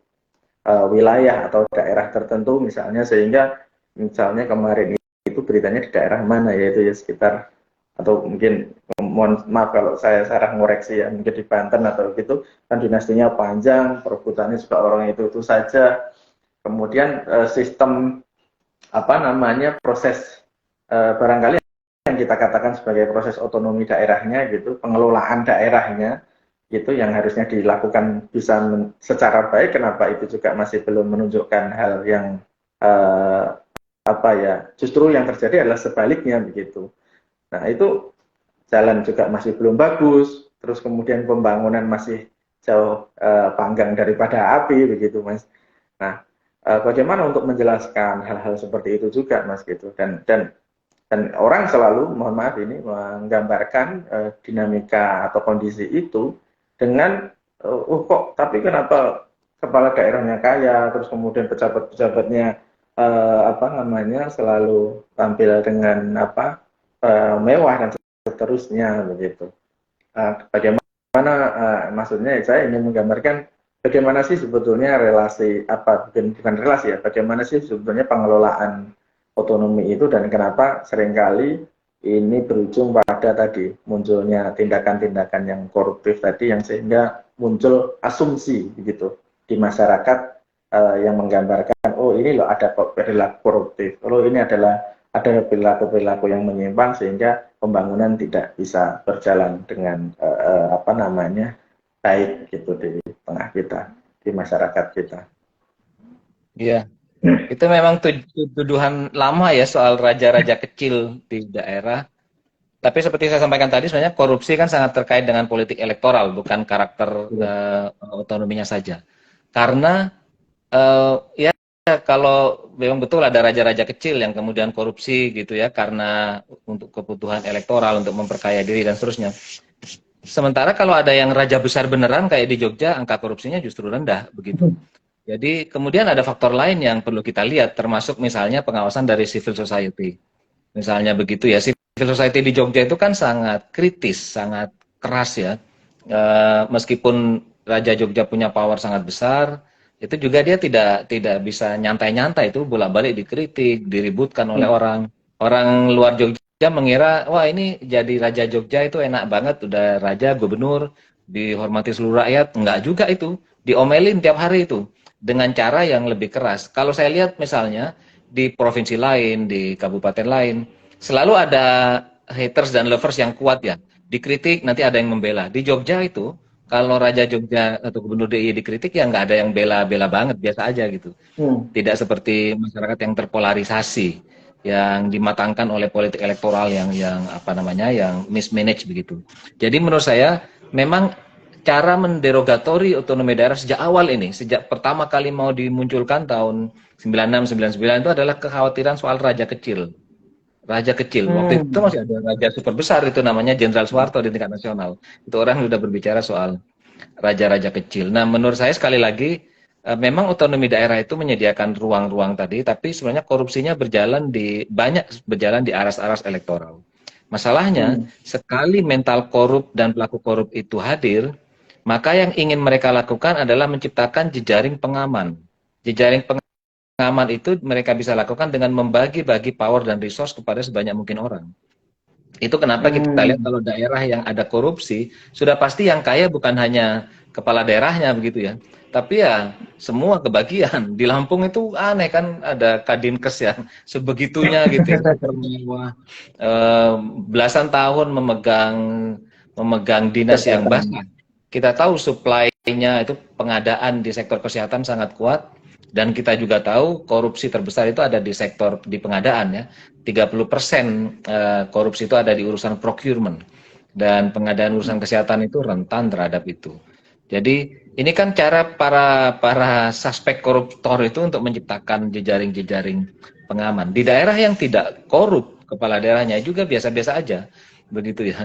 wilayah atau daerah tertentu misalnya, sehingga misalnya kemarin itu beritanya di daerah mana, yaitu ya sekitar, atau mungkin mohon maaf kalau saya salah ngoreksi ya, mungkin di Banten atau gitu kan, dinastinya panjang, perebutannya juga orang itu saja, kemudian sistem proses barangkali yang kita katakan sebagai proses otonomi daerahnya gitu, pengelolaan daerahnya itu yang harusnya dilakukan bisa secara baik, kenapa itu juga masih belum menunjukkan hal yang justru yang terjadi adalah sebaliknya begitu. Nah itu jalan juga masih belum bagus, terus kemudian pembangunan masih jauh panggang daripada api begitu Mas. Nah bagaimana untuk menjelaskan hal-hal seperti itu juga Mas gitu, dan orang selalu, mohon maaf ini, menggambarkan dinamika atau kondisi itu dengan kok tapi kenapa kepala daerahnya kaya, terus kemudian pejabat-pejabatnya selalu tampil dengan mewah dan seterusnya begitu. Bagaimana maksudnya saya ingin menggambarkan bagaimana sih sebetulnya relasi bukan relasi ya, bagaimana sih sebetulnya pengelolaan otonomi itu, dan kenapa seringkali ini berujung pada tadi munculnya tindakan-tindakan yang koruptif tadi, yang sehingga muncul asumsi begitu di masyarakat yang menggambarkan, oh ini loh ada perilaku koruptif, oh ini ada perilaku-perilaku yang menyimpang, sehingga pembangunan tidak bisa berjalan dengan baik gitu di tengah kita, di masyarakat kita. Iya, itu memang tuduhan lama ya soal raja-raja kecil di daerah. Tapi seperti saya sampaikan tadi, sebenarnya korupsi kan sangat terkait dengan politik elektoral, bukan karakter otonominya saja. Karena ya kalau memang betul ada raja-raja kecil yang kemudian korupsi gitu ya, karena untuk kebutuhan elektoral, untuk memperkaya diri dan seterusnya. Sementara kalau ada yang raja besar beneran kayak di Jogja, angka korupsinya justru rendah begitu. Jadi kemudian ada faktor lain yang perlu kita lihat, termasuk misalnya pengawasan dari civil society. Misalnya begitu ya, civil society di Jogja itu kan sangat kritis, sangat keras ya. Meskipun Raja Jogja punya power sangat besar, itu juga dia tidak bisa nyantai-nyantai, itu bolak-balik dikritik, diributkan oleh orang. Orang luar Jogja mengira, wah ini jadi Raja Jogja itu enak banget, udah raja, gubernur, dihormati seluruh rakyat. Enggak juga itu, diomelin tiap hari itu, dengan cara yang lebih keras. Kalau saya lihat misalnya, di provinsi lain, di kabupaten lain, selalu ada haters dan lovers yang kuat ya, dikritik nanti ada yang membela. Di Jogja itu, kalau Raja Jogja atau Gubernur DIY dikritik ya nggak ada yang bela-bela banget, biasa aja gitu. Tidak seperti masyarakat yang terpolarisasi, yang dimatangkan oleh politik elektoral yang mismanage begitu. Jadi menurut saya memang cara menderogatori otonomi daerah sejak awal ini, sejak pertama kali mau dimunculkan tahun 96-99 itu adalah kekhawatiran soal raja kecil. Raja kecil. Waktu itu masih ada raja super besar itu namanya Jenderal Soeharto di tingkat nasional. Itu orang sudah berbicara soal raja-raja kecil. Nah, menurut saya sekali lagi memang otonomi daerah itu menyediakan ruang-ruang tadi, tapi sebenarnya korupsinya berjalan di aras-aras elektoral. Masalahnya, sekali mental korup dan pelaku korup itu hadir, maka yang ingin mereka lakukan adalah menciptakan jejaring pengaman. Jejaring pengaman itu mereka bisa lakukan dengan membagi-bagi power dan resource kepada sebanyak mungkin orang. Itu kenapa kita lihat kalau daerah yang ada korupsi, sudah pasti yang kaya bukan hanya kepala daerahnya begitu ya, tapi ya semua kebagian. Di Lampung itu aneh kan, ada Kadinkes yang sebegitunya gitu ya, super mewah, belasan tahun memegang dinas yang basah. Kita tahu supply-nya itu pengadaan di sektor kesehatan sangat kuat, dan kita juga tahu korupsi terbesar itu ada di sektor di pengadaan ya. 30% korupsi itu ada di urusan procurement, dan pengadaan urusan kesehatan itu rentan terhadap itu. Jadi ini kan cara para suspek koruptor itu untuk menciptakan jejaring-jejaring pengaman. Di daerah yang tidak korup, kepala daerahnya juga biasa-biasa aja, begitu ya.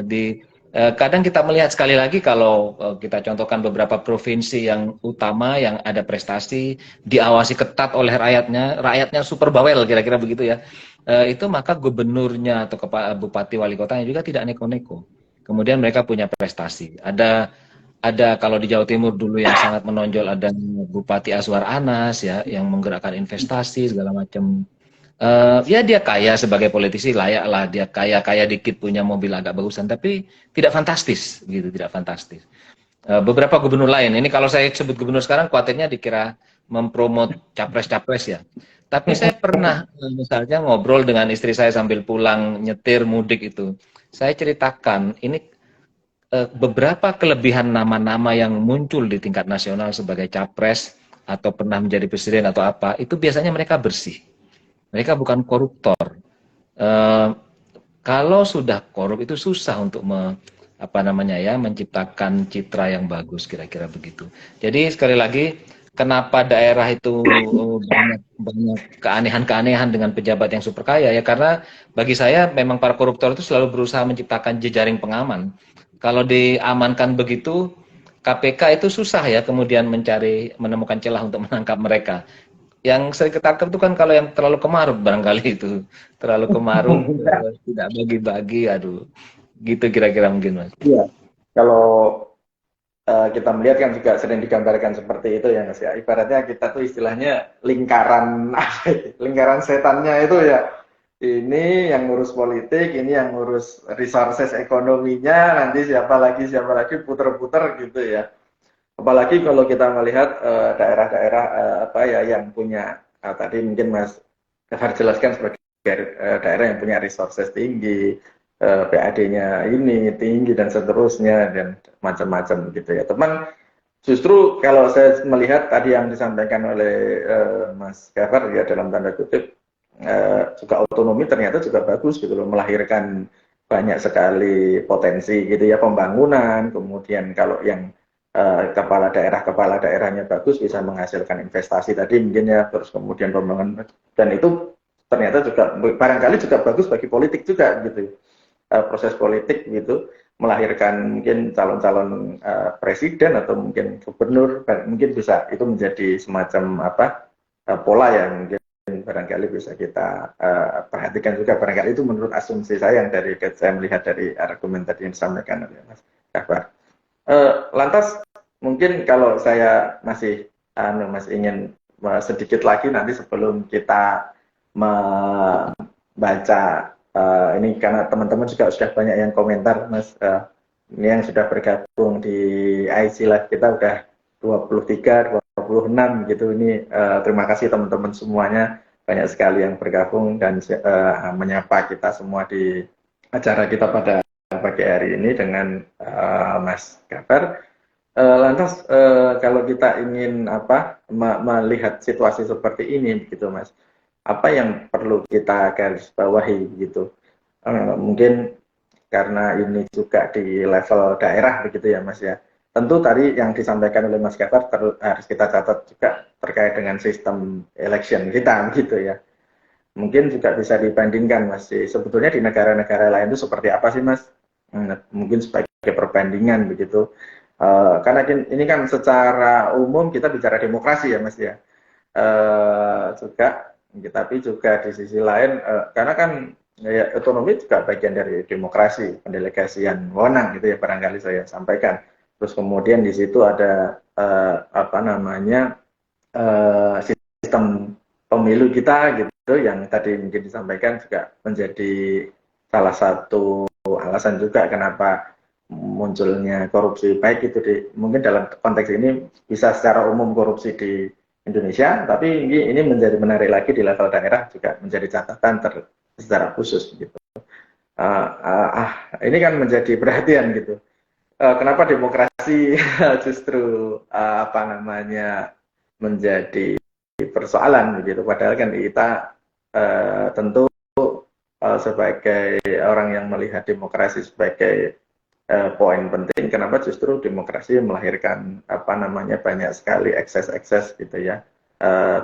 Kadang kita melihat sekali lagi kalau kita contohkan beberapa provinsi yang utama yang ada prestasi, diawasi ketat oleh rakyatnya super bawel kira-kira begitu ya. Itu maka gubernurnya atau bupati wali kotanya juga tidak neko-neko. Kemudian mereka punya prestasi. Ada kalau di Jawa Timur dulu yang sangat menonjol ada Bupati Azwar Anas ya, yang menggerakkan investasi segala macam. Ya dia kaya sebagai politisi, layak lah dia kaya dikit, punya mobil agak bagusan, tapi tidak fantastis gitu, tidak fantastis. Beberapa gubernur lain, ini kalau saya sebut gubernur sekarang khawatirnya dikira mempromot capres-capres ya. Tapi saya pernah misalnya ngobrol dengan istri saya sambil pulang nyetir mudik itu, saya ceritakan ini beberapa kelebihan nama-nama yang muncul di tingkat nasional sebagai capres atau pernah menjadi presiden atau apa, itu biasanya mereka bersih. Mereka bukan koruptor. Kalau sudah korup itu susah untuk menciptakan citra yang bagus, kira-kira begitu. Jadi sekali lagi, kenapa daerah itu banyak keanehan-keanehan dengan pejabat yang super kaya ya, karena bagi saya memang para koruptor itu selalu berusaha menciptakan jejaring pengaman. Kalau diamankan begitu, KPK itu susah ya kemudian menemukan celah untuk menangkap mereka. Yang sering ketangkep itu kan kalau yang terlalu kemaruk barangkali itu. Terlalu kemaruk, tidak bagi-bagi, aduh. Gitu kira-kira mungkin, Mas. Iya, kalau kita melihat kan juga sering digambarkan seperti itu ya, Mas ya. Ibaratnya kita tuh istilahnya lingkaran lingkaran setannya itu ya. Ini yang ngurus politik, ini yang ngurus resources ekonominya, nanti siapa lagi puter-puter gitu ya. Apalagi kalau kita melihat daerah-daerah yang punya tadi mungkin Mas Gafar jelaskan sebagai daerah yang punya resources tinggi, PAD-nya ini tinggi dan seterusnya dan macam-macam gitu ya. Teman, justru kalau saya melihat tadi yang disampaikan oleh Mas Gafar ya dalam tanda kutip juga otonomi ternyata juga bagus gitu loh, melahirkan banyak sekali potensi gitu ya, pembangunan, kemudian kalau yang kepala daerahnya bagus bisa menghasilkan investasi tadi mungkin ya, terus kemudian pembangunan, dan itu ternyata juga barangkali juga bagus bagi politik juga gitu, proses politik gitu, melahirkan mungkin calon-calon presiden atau mungkin gubernur, mungkin bisa itu menjadi semacam pola yang mungkin barangkali bisa kita perhatikan juga, barangkali itu menurut asumsi saya yang saya melihat dari argumen tadi yang disampaikan oleh Mas Gafar. Lantas mungkin kalau saya masih ingin sedikit lagi nanti sebelum kita membaca ini, karena teman-teman juga sudah banyak yang komentar, Mas, ini yang sudah bergabung di IC Live kita udah 23, 26 gitu. Ini terima kasih teman-teman semuanya, banyak sekali yang bergabung dan menyapa kita semua di acara kita pada pagi hari ini dengan Mas Gafar. Lantas kalau kita ingin melihat situasi seperti ini begitu, Mas, apa yang perlu kita garis bawahi gitu? Mungkin karena ini juga di level daerah begitu ya, Mas ya. tentu tadi yang disampaikan oleh Mas Gafar harus kita catat juga terkait dengan sistem election kita gitu ya. Mungkin juga bisa dibandingkan Mas, sebetulnya di negara-negara lain itu seperti apa sih Mas? Mungkin sebagai perbandingan begitu. Karena ini kan secara umum kita bicara demokrasi ya Mas ya. Juga, tapi juga di sisi lain, karena kan ya, otonomi juga bagian dari demokrasi, pendelegasian wewenang gitu ya barangkali saya sampaikan. Terus kemudian di situ ada apa namanya sistem pemilu kita gitu yang tadi mungkin disampaikan juga menjadi salah satu alasan juga kenapa munculnya korupsi, baik itu mungkin dalam konteks ini bisa secara umum korupsi di Indonesia, tapi ini menjadi menarik lagi di level daerah juga menjadi catatan secara khusus gitu. Ini kan menjadi perhatian gitu. Kenapa demokrasi justru apa namanya menjadi persoalan begitu? Padahal kan kita tentu sebagai orang yang melihat demokrasi sebagai poin penting, kenapa justru demokrasi melahirkan apa namanya banyak sekali ekses-ekses gitu ya,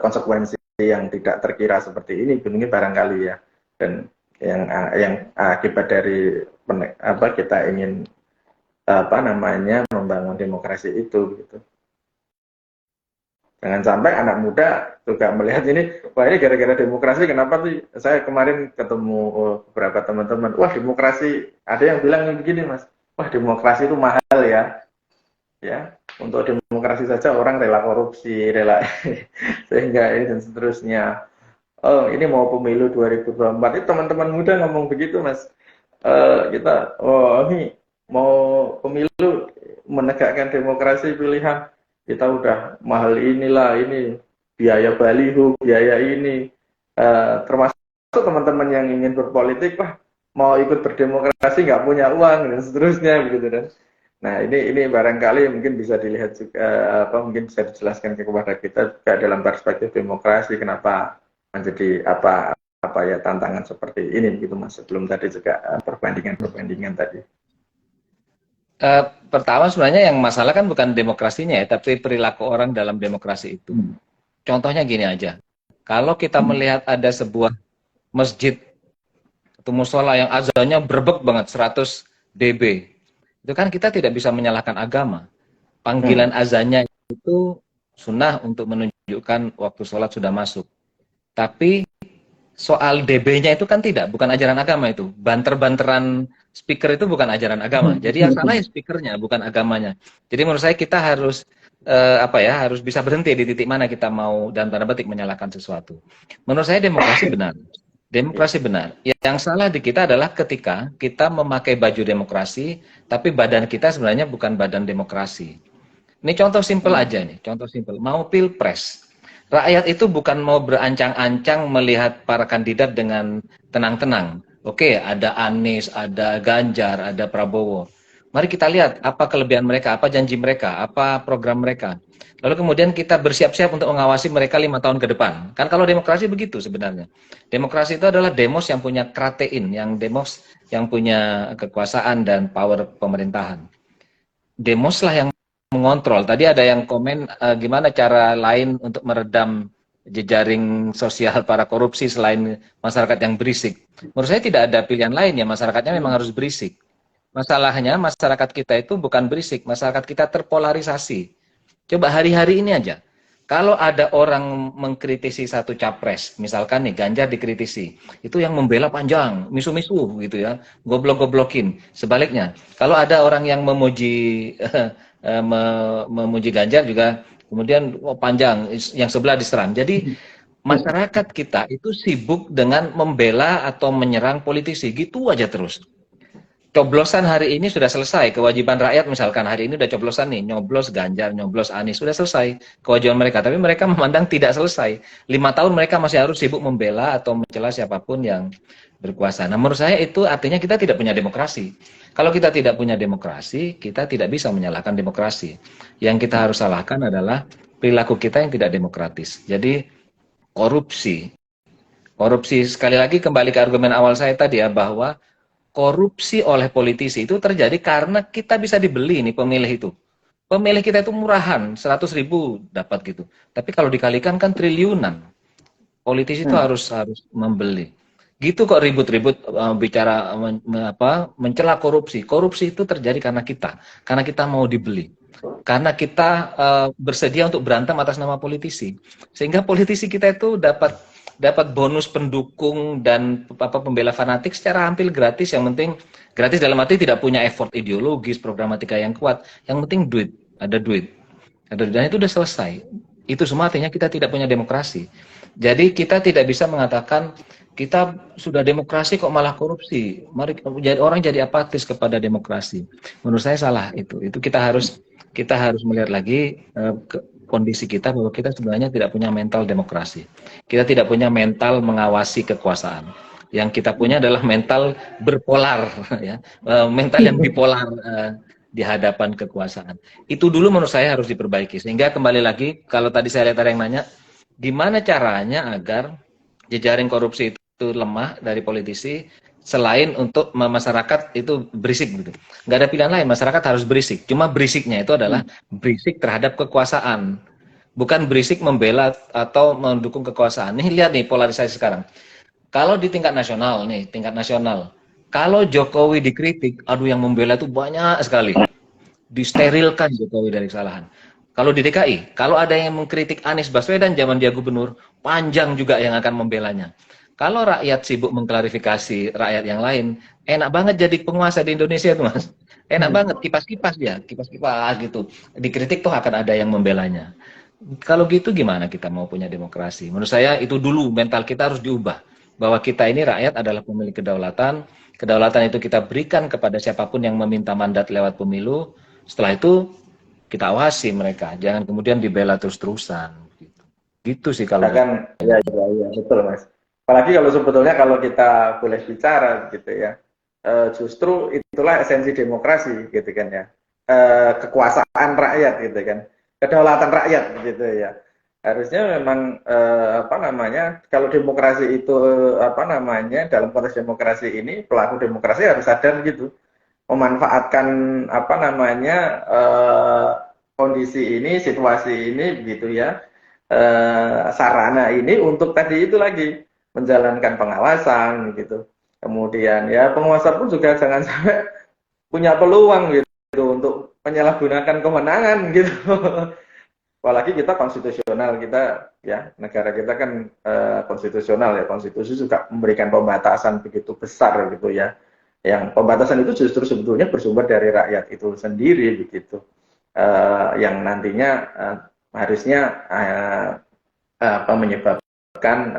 konsekuensi yang tidak terkira seperti ini mungkin barangkali ya, dan yang akibat dari apa kita ingin apa namanya membangun demokrasi itu gitu. Jangan sampai anak muda juga melihat ini, wah ini gara-gara demokrasi, kenapa sih saya kemarin ketemu beberapa teman-teman, wah demokrasi, ada yang bilang begini Mas, wah demokrasi itu mahal ya, untuk demokrasi saja orang rela korupsi, rela sehingga ini dan seterusnya. Oh ini mau pemilu 2024, itu teman-teman muda ngomong begitu Mas, kita, oh ini mau pemilu menegakkan demokrasi pilihan, kita udah mahal inilah, ini biaya baliho, biaya ini, termasuk teman-teman yang ingin berpolitik, wah mau ikut berdemokrasi nggak punya uang dan seterusnya begitu dan. Nah ini barangkali mungkin bisa dilihat juga, mungkin bisa dijelaskan kepada kita juga dalam perspektif demokrasi kenapa menjadi apa ya tantangan seperti ini gitu Mas, sebelum tadi juga perbandingan tadi. Pertama sebenarnya yang masalah kan bukan demokrasinya ya, tapi perilaku orang dalam demokrasi itu. Contohnya gini aja, kalau kita melihat ada sebuah masjid atau musola yang azannya berbek banget 100 dB, itu kan kita tidak bisa menyalahkan agama. Panggilan azannya itu sunnah untuk menunjukkan waktu sholat sudah masuk. Tapi soal DB-nya itu kan tidak, bukan ajaran agama itu. Banter-banteran speaker itu bukan ajaran agama. Jadi yang salah ya speakernya, bukan agamanya. Jadi menurut saya kita harus harus bisa berhenti di titik mana kita mau dan tanda petik menyalahkan sesuatu. Menurut saya demokrasi benar. Demokrasi benar. Yang salah di kita adalah ketika kita memakai baju demokrasi, tapi badan kita sebenarnya bukan badan demokrasi. Ini contoh simpel aja nih, contoh simpel. Mau pilpres. Rakyat itu bukan mau berancang-ancang melihat para kandidat dengan tenang-tenang. Oke, ada Anies, ada Ganjar, ada Prabowo. Mari kita lihat apa kelebihan mereka, apa janji mereka, apa program mereka. Lalu kemudian kita bersiap-siap untuk mengawasi mereka 5 tahun ke depan. Kan kalau demokrasi begitu sebenarnya. Demokrasi itu adalah demos yang punya kratein, demos yang punya kekuasaan dan power pemerintahan. Demos lah yang mengontrol. Tadi ada yang komen gimana cara lain untuk meredam jejaring sosial para korupsi selain masyarakat yang berisik. Menurut saya tidak ada pilihan lain ya, masyarakatnya memang harus berisik. Masalahnya masyarakat kita itu bukan berisik, masyarakat kita terpolarisasi. Coba hari-hari ini aja, kalau ada orang mengkritisi satu capres, misalkan nih Ganjar dikritisi, itu yang membela panjang, misu-misu gitu ya, goblok-goblokin. Sebaliknya, kalau ada orang yang memuji Ganjar juga kemudian panjang, yang sebelah diserang. Jadi masyarakat kita itu sibuk dengan membela atau menyerang politisi, gitu aja terus. Coblosan hari ini sudah selesai, kewajiban rakyat misalkan hari ini udah coblosan nih, nyoblos Ganjar, nyoblos Anies, sudah selesai kewajiban mereka, tapi mereka memandang tidak selesai. 5 tahun mereka masih harus sibuk membela atau mencela siapapun yang berkuasa. Nah menurut saya itu artinya kita tidak punya demokrasi. Kalau kita tidak punya demokrasi, kita tidak bisa menyalahkan demokrasi. Yang kita harus salahkan adalah perilaku kita yang tidak demokratis. Jadi korupsi sekali lagi kembali ke argumen awal saya tadi ya, bahwa korupsi oleh politisi itu terjadi karena kita bisa dibeli nih pemilih itu. Pemilih kita itu murahan, 100.000 dapat gitu. Tapi kalau dikalikan kan triliunan. Politisi itu harus membeli. Gitu kok ribut-ribut bicara mencela korupsi. Korupsi itu terjadi karena kita mau dibeli. Karena kita bersedia untuk berantem atas nama politisi. Sehingga politisi kita itu dapat bonus pendukung dan pembela fanatik secara hampir gratis. Yang penting gratis dalam arti tidak punya effort ideologis, programatika yang kuat. Yang penting duit, ada duit. Dan itu udah selesai. Itu semua artinya kita tidak punya demokrasi. Jadi kita tidak bisa mengatakan kita sudah demokrasi kok malah korupsi. Mari orang jadi apatis kepada demokrasi. Menurut saya salah itu. Itu kita harus melihat lagi kondisi kita bahwa kita sebenarnya tidak punya mental demokrasi. Kita tidak punya mental mengawasi kekuasaan. Yang kita punya adalah mental berpolar, ya, mental yang bipolar di hadapan kekuasaan. Itu dulu menurut saya harus diperbaiki. Sehingga kembali lagi, kalau tadi saya lihat ada yang nanya, gimana caranya agar jejaring korupsi itu lemah dari politisi, selain untuk masyarakat itu berisik gitu. Nggak ada pilihan lain, masyarakat harus berisik. Cuma berisiknya itu adalah berisik terhadap kekuasaan. Bukan berisik membela atau mendukung kekuasaan. Nih lihat nih polarisasi sekarang. Kalau di tingkat nasional nih, kalau Jokowi dikritik, aduh yang membela itu banyak sekali. Disterilkan Jokowi dari kesalahan. Kalau di DKI, kalau ada yang mengkritik Anies Baswedan zaman dia gubernur, panjang juga yang akan membelanya. Kalau rakyat sibuk mengklarifikasi rakyat yang lain, enak banget jadi penguasa di Indonesia itu, Mas. Enak banget, kipas-kipas dia, kipas-kipas gitu. Dikritik tuh akan ada yang membelanya. Kalau gitu gimana kita mau punya demokrasi? Menurut saya itu dulu mental kita harus diubah. Bahwa kita ini rakyat adalah pemilik kedaulatan. Kedaulatan itu kita berikan kepada siapapun yang meminta mandat lewat pemilu. Setelah itu kita awasi mereka, jangan kemudian dibela terus-terusan. Gitu sih kalau. Kan, ya betul Mas. Apalagi kalau sebetulnya kalau kita boleh bicara gitu ya, justru itulah esensi demokrasi gitu kan ya, kekuasaan rakyat gitu kan, kedaulatan rakyat gitu ya. Harusnya memang kalau demokrasi itu dalam konteks demokrasi ini pelaku demokrasi harus sadar gitu, memanfaatkan kondisi ini, situasi ini gitu ya, sarana ini untuk tadi itu lagi menjalankan pengawasan gitu. Kemudian ya penguasa pun juga jangan sampai punya peluang gitu untuk menyalahgunakan kewenangan gitu. Apalagi kita konstitusional, kita ya negara kita kan konstitusional ya, konstitusi juga memberikan pembatasan begitu besar gitu ya. Yang pembatasan itu justru sebetulnya bersumber dari rakyat itu sendiri begitu. Yang nantinya harusnya menyebabkan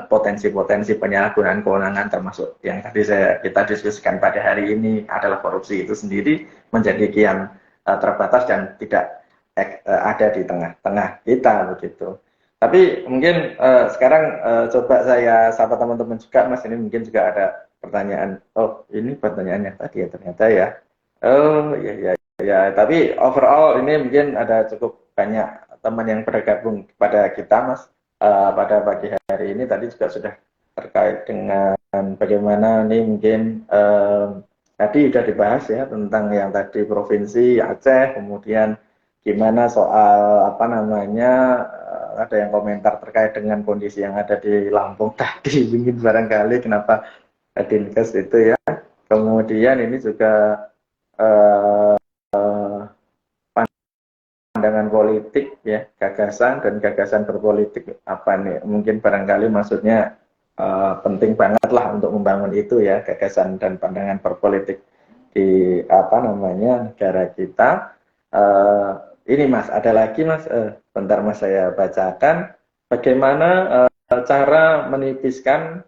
potensi-potensi penyalahgunaan kewenangan termasuk yang tadi kita diskusikan pada hari ini adalah korupsi itu sendiri menjadi kian terbatas dan tidak ada di tengah-tengah kita begitu. Tapi mungkin sekarang coba saya sapa teman-teman juga, Mas, ini mungkin juga ada pertanyaan. Oh, ini pertanyaannya tadi ya ternyata ya. Oh, ya. Tapi overall ini mungkin ada cukup banyak teman yang bergabung kepada kita, Mas, pada pagi hari ini. Tadi juga sudah terkait dengan bagaimana nih mungkin tadi sudah dibahas ya tentang yang tadi Provinsi Aceh, kemudian gimana soal ada yang komentar terkait dengan kondisi yang ada di Lampung tadi, mungkin barangkali kenapa Dinkes itu ya. Kemudian ini juga pandangan politik ya, gagasan dan gagasan berpolitik apa nih, mungkin barangkali maksudnya penting banget lah untuk membangun itu ya, gagasan dan pandangan berpolitik di negara kita. Ini Mas, ada lagi Mas, bentar Mas saya bacakan bagaimana cara menipiskan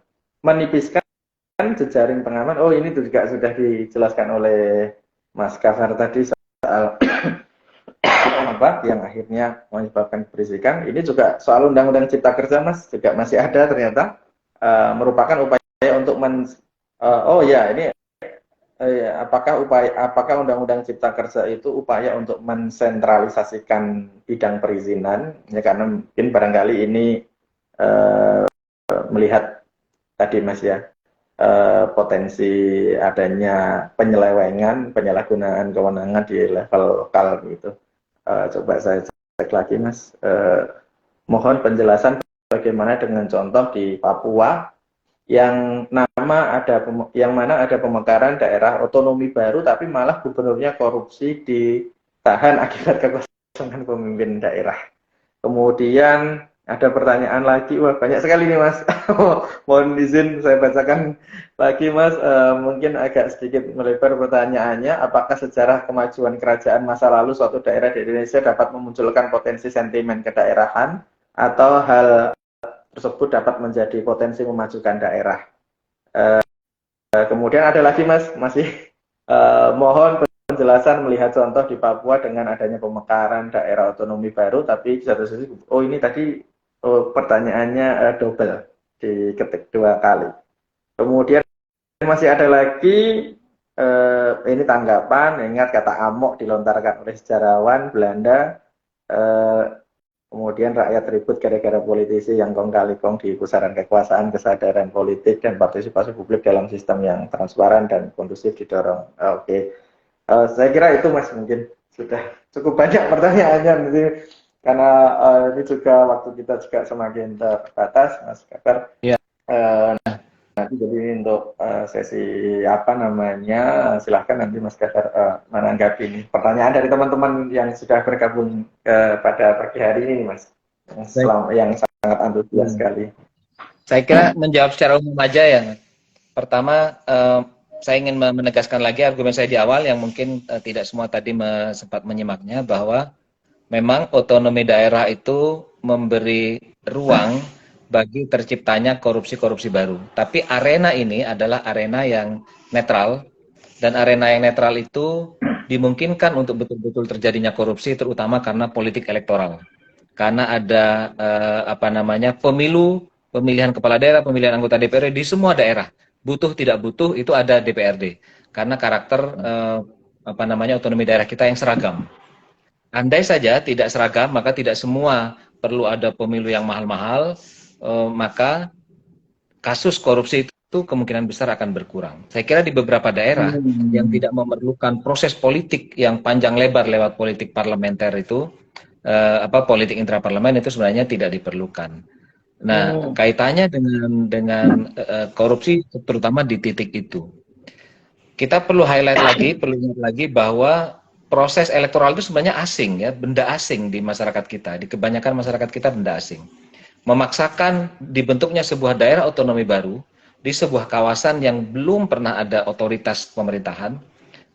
jejaring pengaman. Oh, ini juga sudah dijelaskan oleh Mas Kafar tadi soal yang akhirnya menyebabkan keberisikan. Ini juga soal Undang-Undang Cipta Kerja, Mas, juga masih ada ternyata merupakan upaya untuk apakah Undang-Undang Cipta Kerja itu upaya untuk mensentralisasikan bidang perizinan ya, karena mungkin barangkali ini melihat tadi Mas ya, potensi adanya penyelewengan, penyalahgunaan kewenangan di level lokal gitu. Coba saya cek lagi Mas. Mohon penjelasan bagaimana dengan contoh di Papua yang mana ada pemekaran daerah otonomi baru tapi malah gubernurnya korupsi ditahan akibat kekosongan pemimpin daerah. Kemudian ada pertanyaan lagi, wah banyak sekali nih Mas. Mohon izin saya bacakan lagi Mas. Mungkin agak sedikit melebar pertanyaannya. Apakah sejarah kemajuan kerajaan masa lalu suatu daerah di Indonesia dapat memunculkan potensi sentimen kedaerahan atau hal tersebut dapat menjadi potensi memajukan daerah? Kemudian ada lagi Mas, masih mohon penjelasan melihat contoh di Papua dengan adanya pemekaran daerah otonomi baru, tapi di satu sisi, ini tadi pertanyaannya double, diketik 2 kali. Kemudian masih ada lagi, ini tanggapan, ingat kata amok dilontarkan oleh sejarawan Belanda, kemudian rakyat ribut gara-gara politisi yang kong kali kong di pusaran kekuasaan, kesadaran politik, dan partisipasi publik dalam sistem yang transparan dan kondusif didorong. Oke. Saya kira itu Mas, mungkin sudah cukup banyak pertanyaannya nanti, karena ini juga waktu kita juga semakin terbatas Mas Gabar. Ya. Nanti jadi untuk sesi silahkan nanti Mas Gabar menanggapi ini pertanyaan dari teman-teman yang sudah bergabung pada pagi hari ini Mas, yang sangat antusias sekali. Saya kira menjawab secara umum aja ya. Pertama, saya ingin menegaskan lagi argumen saya di awal yang mungkin tidak semua tadi sempat menyimaknya, bahwa memang otonomi daerah itu memberi ruang bagi terciptanya korupsi-korupsi baru. Tapi arena ini adalah arena yang netral, dan arena yang netral itu dimungkinkan untuk betul-betul terjadinya korupsi, terutama karena politik elektoral. Karena ada pemilihan kepala daerah, pemilihan anggota DPRD di semua daerah. Butuh tidak butuh itu ada DPRD, karena karakter otonomi daerah kita yang seragam. Andai saja tidak seragam, maka tidak semua perlu ada pemilu yang mahal-mahal, maka kasus korupsi itu kemungkinan besar akan berkurang. Saya kira di beberapa daerah yang tidak memerlukan proses politik yang panjang lebar lewat politik parlementer itu, politik intraparlemen itu sebenarnya tidak diperlukan. Nah, kaitannya dengan korupsi terutama di titik itu. Kita perlu highlight lagi, perlu ingat lagi bahwa proses elektoral itu sebenarnya asing ya, benda asing di masyarakat kita. Di kebanyakan masyarakat kita benda asing. Memaksakan dibentuknya sebuah daerah otonomi baru di sebuah kawasan yang belum pernah ada otoritas pemerintahan,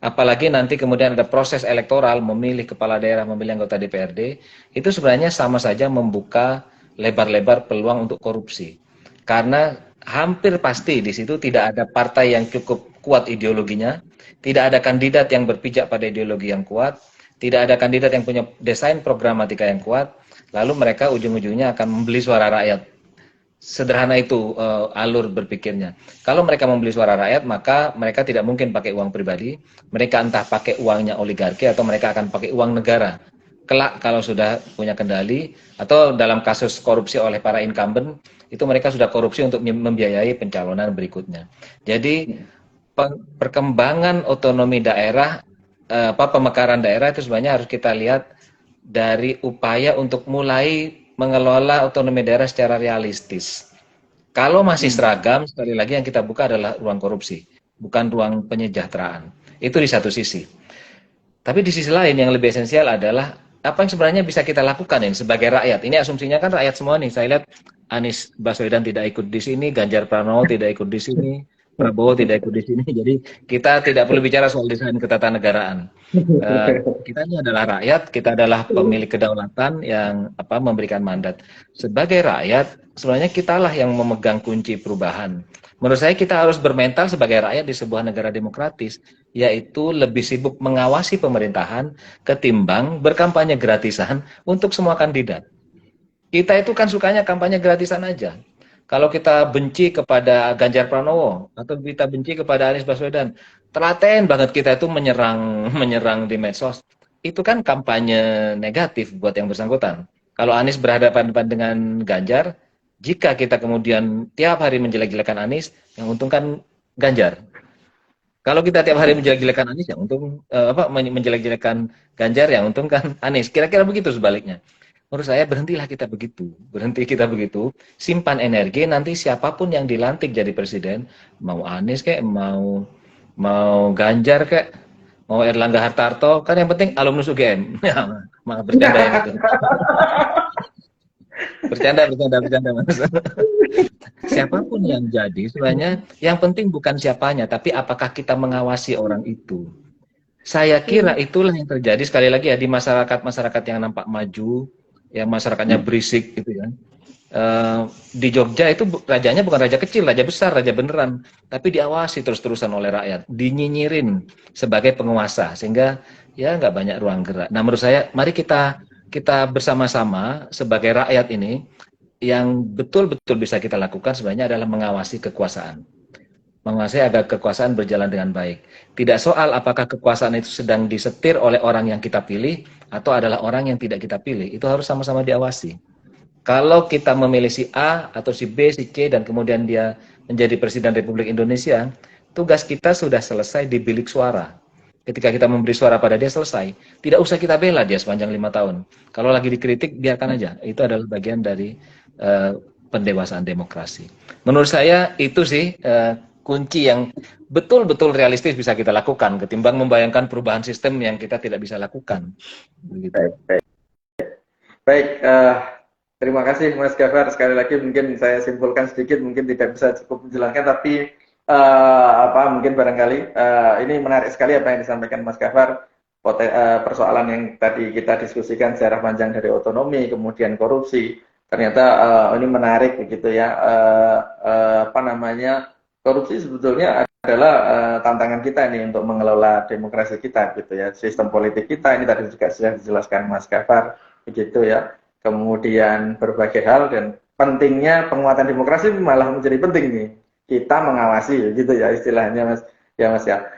apalagi nanti kemudian ada proses elektoral, memilih kepala daerah, memilih anggota DPRD, itu sebenarnya sama saja membuka lebar-lebar peluang untuk korupsi. Karena hampir pasti di situ tidak ada partai yang cukup kuat ideologinya, tidak ada kandidat yang berpijak pada ideologi yang kuat, tidak ada kandidat yang punya desain programatika yang kuat, lalu mereka ujung-ujungnya akan membeli suara rakyat. Sederhana itu alur berpikirnya. Kalau mereka membeli suara rakyat, maka mereka tidak mungkin pakai uang pribadi, mereka entah pakai uangnya oligarki atau mereka akan pakai uang negara. Kelak kalau sudah punya kendali, atau dalam kasus korupsi oleh para incumbent, itu mereka sudah korupsi untuk membiayai pencalonan berikutnya. Jadi perkembangan otonomi daerah, pemekaran daerah itu sebenarnya harus kita lihat dari upaya untuk mulai mengelola otonomi daerah secara realistis. Kalau masih seragam, sekali lagi yang kita buka adalah ruang korupsi, bukan ruang penyejahteraan. Itu di satu sisi. Tapi di sisi lain yang lebih esensial adalah apa yang sebenarnya bisa kita lakukan ini sebagai rakyat. Ini asumsinya kan rakyat semua nih. Saya lihat Anies Baswedan tidak ikut di sini, Ganjar Pranowo tidak ikut di sini, Prabowo tidak ikut di sini. Jadi kita tidak perlu bicara soal desain ketatanegaraan. Kita ini adalah rakyat, kita adalah pemilik kedaulatan yang memberikan mandat. Sebagai rakyat, sebenarnya kitalah yang memegang kunci perubahan. Menurut saya kita harus bermental sebagai rakyat di sebuah negara demokratis, yaitu lebih sibuk mengawasi pemerintahan ketimbang berkampanye gratisan untuk semua kandidat. Kita itu kan sukanya kampanye gratisan aja. Kalau kita benci kepada Ganjar Pranowo atau kita benci kepada Anies Baswedan, telaten banget kita itu menyerang di medsos. Itu kan kampanye negatif buat yang bersangkutan. Kalau Anies berhadapan dengan Ganjar, jika kita kemudian tiap hari menjelek-jelekan Anies, yang untung kan Ganjar. Kalau kita tiap hari menjelek-jelekan Anies, ya untung menjelek-jelekan Ganjar, ya untung kan Anies. Kira-kira begitu sebaliknya. Menurut saya berhentilah kita begitu, berhenti kita begitu, simpan energi, nanti siapapun yang dilantik jadi presiden, mau Anies kayak, mau Ganjar kayak, mau Erlangga Hartarto, kan yang penting alumnus UGM. Ya, maaf bercanda ya itu. Bercanda Mas. Siapapun yang jadi, sebenarnya yang penting bukan siapanya, tapi apakah kita mengawasi orang itu. Saya kira itulah yang terjadi sekali lagi ya di masyarakat yang nampak maju, yang masyarakatnya berisik gitu kan. Di Jogja itu rajanya bukan raja kecil, raja besar, raja beneran, tapi diawasi terus-terusan oleh rakyat, dinyinyirin sebagai penguasa, sehingga ya nggak banyak ruang gerak. Nah menurut saya, mari kita bersama-sama sebagai rakyat ini, yang betul-betul bisa kita lakukan sebenarnya adalah mengawasi kekuasaan. Mengawasi agar kekuasaan berjalan dengan baik. Tidak soal apakah kekuasaan itu sedang disetir oleh orang yang kita pilih atau adalah orang yang tidak kita pilih. Itu harus sama-sama diawasi. Kalau kita memilih si A atau si B, si C, dan kemudian dia menjadi Presiden Republik Indonesia, tugas kita sudah selesai di bilik suara. Ketika kita memberi suara pada dia, selesai. Tidak usah kita bela dia sepanjang 5 tahun. Kalau lagi dikritik, biarkan aja. Itu adalah bagian dari pendewasaan demokrasi. Menurut saya itu sih kunci yang betul-betul realistis bisa kita lakukan, ketimbang membayangkan perubahan sistem yang kita tidak bisa lakukan. Begitu. Baik, terima kasih Mas Gafar. Sekali lagi mungkin saya simpulkan sedikit, mungkin tidak bisa cukup menjelaskan, tapi mungkin barangkali ini menarik sekali apa yang disampaikan Mas Gafar. Persoalan yang tadi kita diskusikan sejarah panjang dari otonomi, kemudian korupsi. Ternyata ini menarik begitu ya. Korupsi sebetulnya adalah tantangan kita ini untuk mengelola demokrasi kita gitu ya. Sistem politik kita ini tadi juga sudah dijelaskan Mas Gafar begitu ya. Kemudian berbagai hal, dan pentingnya penguatan demokrasi malah menjadi penting nih. Kita mengawasi gitu ya istilahnya Mas. Ya Mas ya.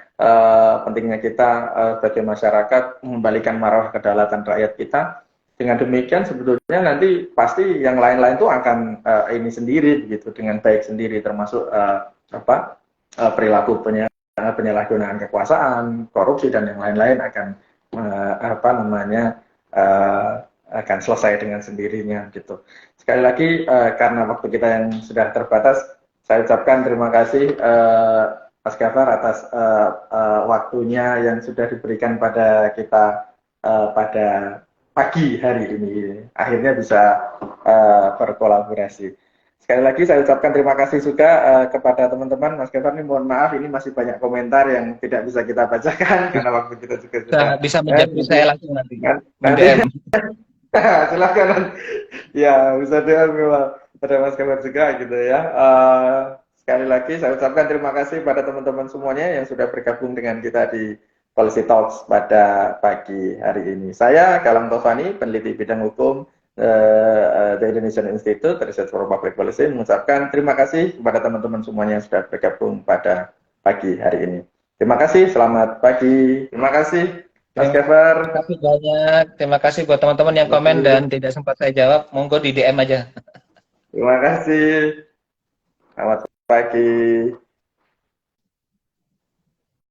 Pentingnya kita sebagai masyarakat mengembalikan marwah kedaulatan rakyat kita. Dengan demikian sebetulnya nanti pasti yang lain-lain itu akan ini sendiri begitu dengan baik sendiri, termasuk perilaku penyalahgunaan kekuasaan, korupsi dan yang lain-lain akan akan selesai dengan sendirinya gitu. Sekali lagi karena waktu kita yang sudah terbatas, saya ucapkan terima kasih Mas Gafar atas waktunya yang sudah diberikan pada kita pada pagi hari ini, akhirnya bisa berkolaborasi. Sekali lagi saya ucapkan terima kasih juga kepada teman-teman. Mas Gafar, ini mohon maaf, ini masih banyak komentar yang tidak bisa kita bacakan karena waktu kita juga sudah bisa menjawab saya langsung nanti. Nanti silakan. Ya, bisa DM pada Mas Gafar juga gitu ya. Sekali lagi saya ucapkan terima kasih pada teman-teman semuanya yang sudah bergabung dengan kita di Policy Talks pada pagi hari ini. Saya Galang Taufani, peneliti bidang hukum The Indonesian Institute Research for Public Policy, mengucapkan terima kasih kepada teman-teman semuanya yang sudah bergabung pada pagi hari ini. Terima kasih, selamat pagi. Terima kasih Mas Gafar. Terima kasih banyak. Terima kasih buat teman-teman yang komen dan tidak sempat saya jawab. Monggo di DM aja. Terima kasih. Selamat pagi.